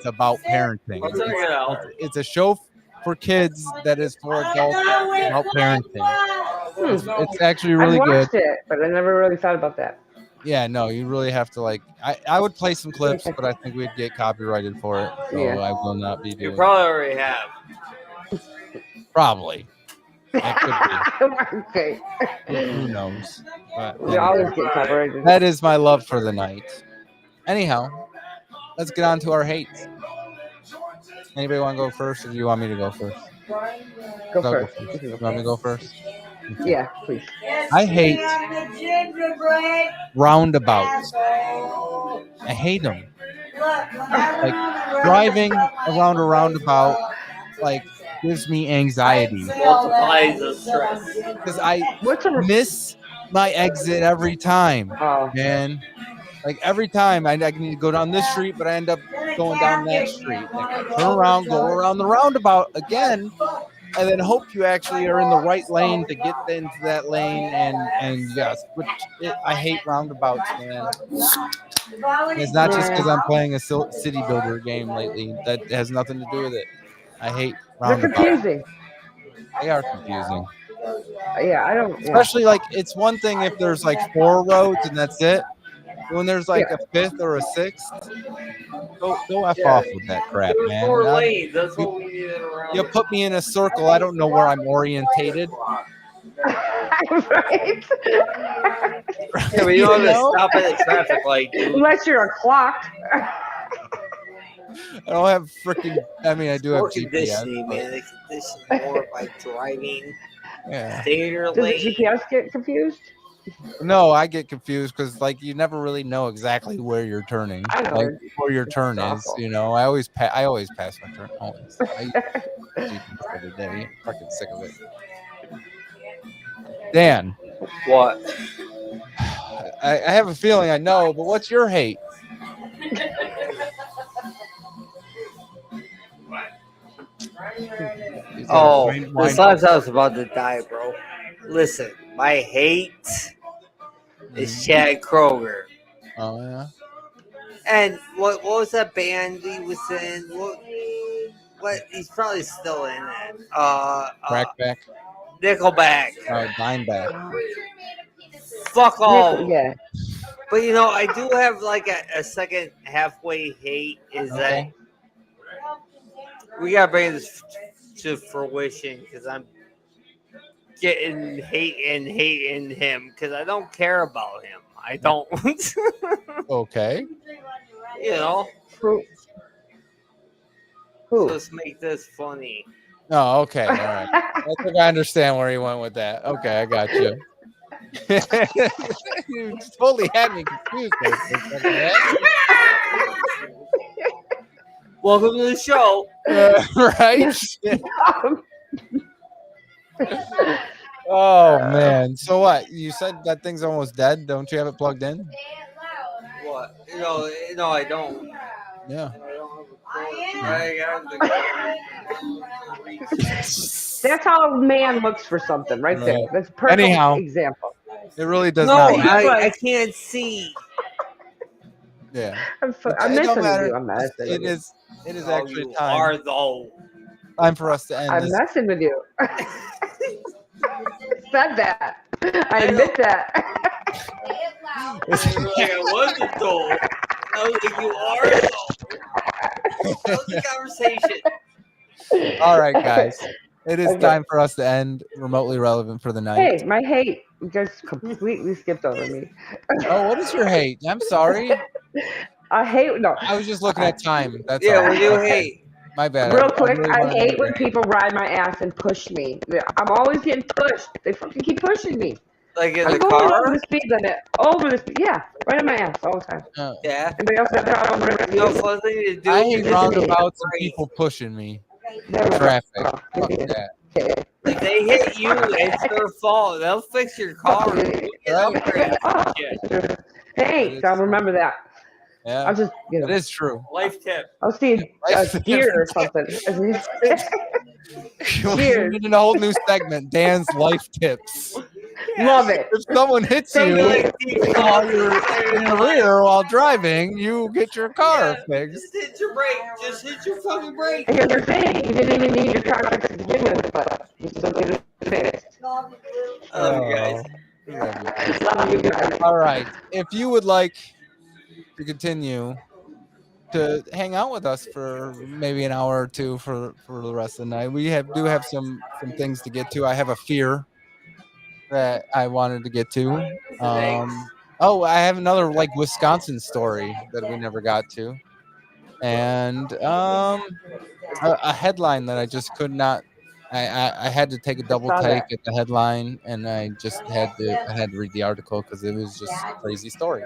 about parenting. It's a show for kids that is for adults about parenting. It's actually really I've good. watched it, but I never really thought about that. Yeah, no, you really have to I would play some clips, but I think we'd get copyrighted for it, so Yeah. I will not be doing You probably already have. Probably. That could Okay. be. Who knows? But We always get copyrighted. that is my love for the night. Anyhow, let's get on to our hates. Anybody want to go first, or do you want me to go first? Go I'll first. You want me to go first? Okay. Yeah, please. I hate roundabouts. I hate them. Like, driving around a roundabout, like, gives me anxiety Multiplies the stress. because I miss my exit every time, man. Like, every time I need to go down this street, but I end up going down that street. Like, I turn around, go around the roundabout again, and then hope you actually are in the right lane to get into that lane. And yes, but I hate roundabouts, man. It's not just because I'm playing a city builder game lately. That has nothing to do with it. I hate They're roundabouts. confusing. They are confusing. Yeah, I don't. Especially, like, it's one thing if there's like 4 roads and that's it. When there's like a 5th or a 6th, go F off with that crap, man. 4 lanes. That's what we needed around. You put me in a circle. I don't know where I'm orientated. Right? Yeah, but you don't have to stop at the traffic light, dude. Unless you're a clock. I don't have freaking. I mean, I do have More GPS. conditioning, man. They condition more by driving. Yeah. Stay in your Does the lane. GPS get confused? No, I get confused because, like, you never really know exactly where you're turning. I know. Like, where your turn is. awful. You know, I always pass my turn. Always. I every day. I'm fucking sick of it. Dan, What? I have a feeling I know, but what's your hate? Oh, this last I was about to die, bro. Listen, my hate is Chad Kroger. Oh, yeah? And what was that band he was in? What he's probably still in it. Crackback. Nickelback. Oh, Dimeback. Fuck all. Yeah. But you know, I do have like a second halfway hate is that we gotta bring this to fruition because I'm getting hating him because I don't care about him. I don't. Okay. You know. Who? So let's make this funny. Oh, okay. All right. I think I understand where he went with that. Okay, I got you. You totally had me confused there for a second, man. Welcome to the show. Right? Oh man. So what? You said that thing's almost dead. Don't you have it plugged in? What? No, I don't. Yeah. That's how a man looks for something right there. Right. That's a perfect Anyhow, example. It really does No, not. I can't see. Yeah. I'm It don't messing with matter. you. I'm messing with It you. is. It is Oh, actually you time. are though. Time for us to end I'm this. messing with you. Said that. I admit that. I wasn't told. I was like, you are though. That was the conversation. All right, guys. It is Okay. time for us to end remotely relevant for the night. Hey, my hate just completely skipped over me. Oh, what is your hate? I'm sorry. I hate no. I was just looking at time. That's Yeah, all. what do you Okay. hate? My bad. Real I quick, really I wanted to hate know when your- people ride my ass and push me. I'm always getting pushed. They fucking keep pushing me. Like in I'm the going car? over the speed limit. Over the speed. Yeah, right on my ass all the time. Oh. Yeah. Anybody else got that problem? No fun thing to do. I hate is roundabouts and break. people pushing me. Never mind. Traffic. Oh, Fuck that. If they hit you, it's their fault. They'll fix your car. You'll get upgrades and shit. Thanks. I'll remember that. Yeah. I'll just, It is true. Life tip. I'll see a deer or something. We're Cheers. getting a whole new segment, Dan's life tips. Love it. If someone hits Thank you while you're in the rear while driving, you get your car fixed. Just hit your brake. Just hit your fucking brake. Here's the thing. You didn't even need your car to begin with, but you still need to finish. Oh, guys. Love you guys. All right. If you would like to continue to hang out with us for maybe an hour or two for the rest of the night, we do have some things to get to. I have a fear that I wanted to get to. Oh, I have another like Wisconsin story that we never got to, and a headline that I just could not. I had to take a double saw take that. at the headline, and I just had to read the article because it was just a crazy story.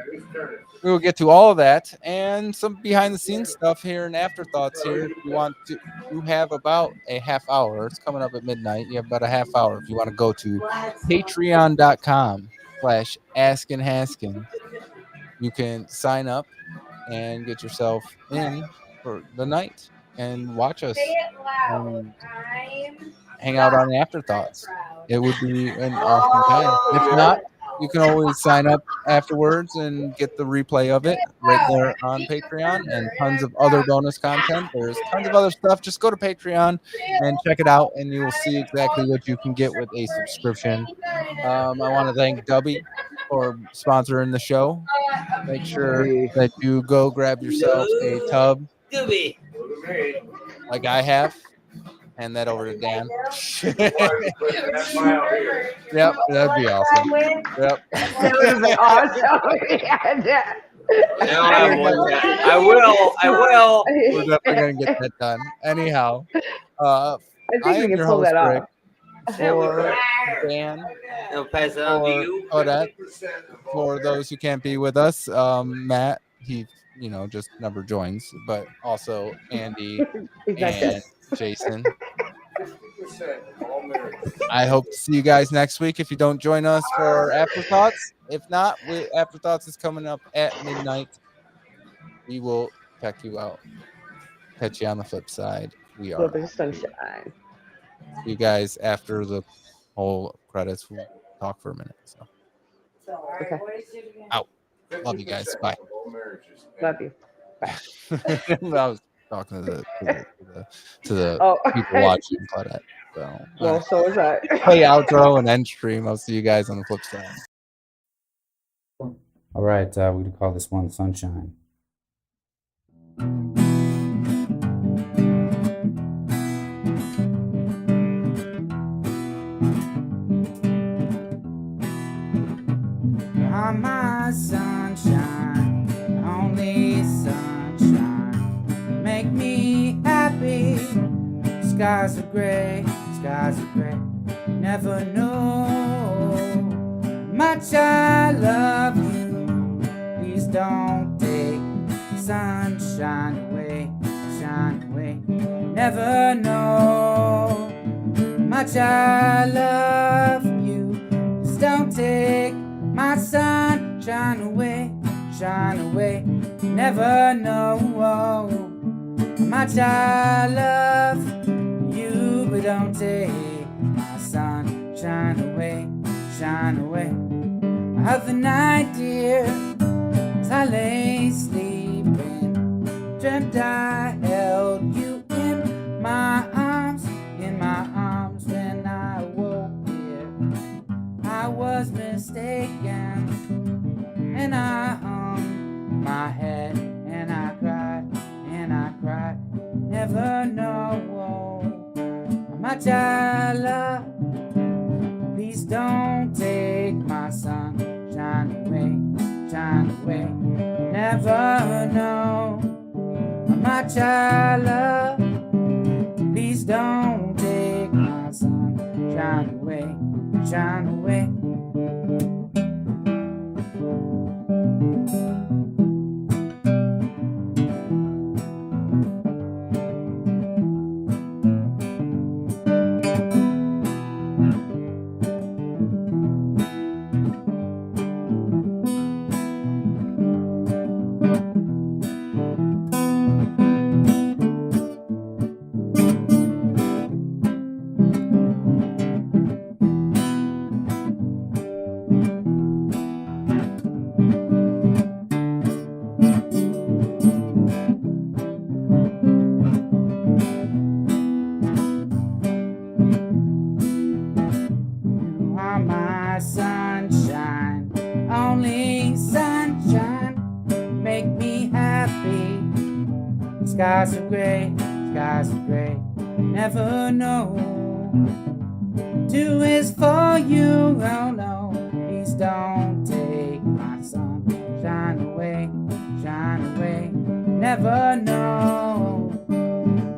We will get to all of that and some behind the scenes stuff here and afterthoughts here. If you want to, you have about a half hour. It's coming up at midnight. You have about a half hour if you want to go to patreon.com/Askin Haskin. You can sign up and get yourself in for the night and watch us and hang out on afterthoughts. It would be an awesome time. If not, you can always sign up afterwards and get the replay of it right there on Patreon and tons of other bonus content. There's tons of other stuff. Just go to Patreon and check it out, and you will see exactly what you can get with a subscription. I want to thank Dubby for sponsoring the show. Make sure that you go grab yourself a tub Doobie. like I have. Hand that over to Dan. Yep, that'd be awesome. Yep. That would have been awesome. Yeah. I don't have one yet. I will. We're definitely gonna get that done. Anyhow, I think I we am can your pull host, that Rick. off. For Dan, I'll pass it on to you. Odette, for those who can't be with us, Matt, he just never joins, but also Andy and Jason. I hope to see you guys next week if you don't join us for Afterthoughts. If not, Afterthoughts is coming up at midnight. We will check you out. Catch you on the flip side. We are. Little bit of sunshine. You guys, after the whole credits, we'll talk for a minute. So. Okay. Out. Love you guys. Bye. marriages. Love you. Bye. I was talking to the Oh. people watching, but so Well, so is that. play outro and end stream. I'll see you guys on the flip side. All right, we're gonna call this one Sunshine. You're my sunshine, only sunshine. Make me happy. Skies are gray, never know much I love you. Please don't take sunshine away, shine away. Never know much I love you. Please don't take my sunshine away, shine away. Never know how much I love you, but don't take my sunshine away, shine away. Other night, dear, as I lay sleeping, dreamt I held you in my arms when I woke, dear. I was mistaken, and I hung my head, and I cried, never know how much I love. Please don't take my sunshine away, shine away. Never know how much I love. Please don't take my sunshine away, shine away. Sunshine, only sunshine, make me happy. Skies are gray, never know. Two is for you, oh no. Please don't take my sunshine away, shine away. Never know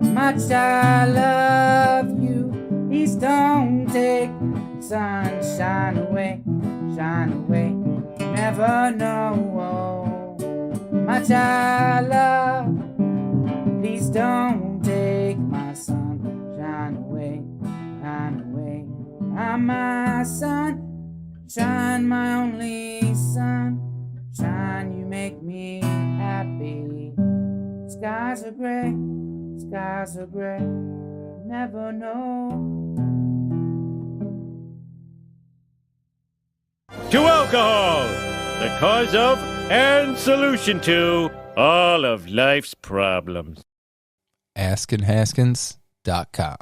much I love you. Please don't take sunshine away, shine away. Never know much I love. Please don't take my sunshine away, shine away. I'm my sunshine, my only sunshine. You make me happy. Skies are gray, never know. To alcohol, the cause of and solution to all of life's problems. AskinHaskins.com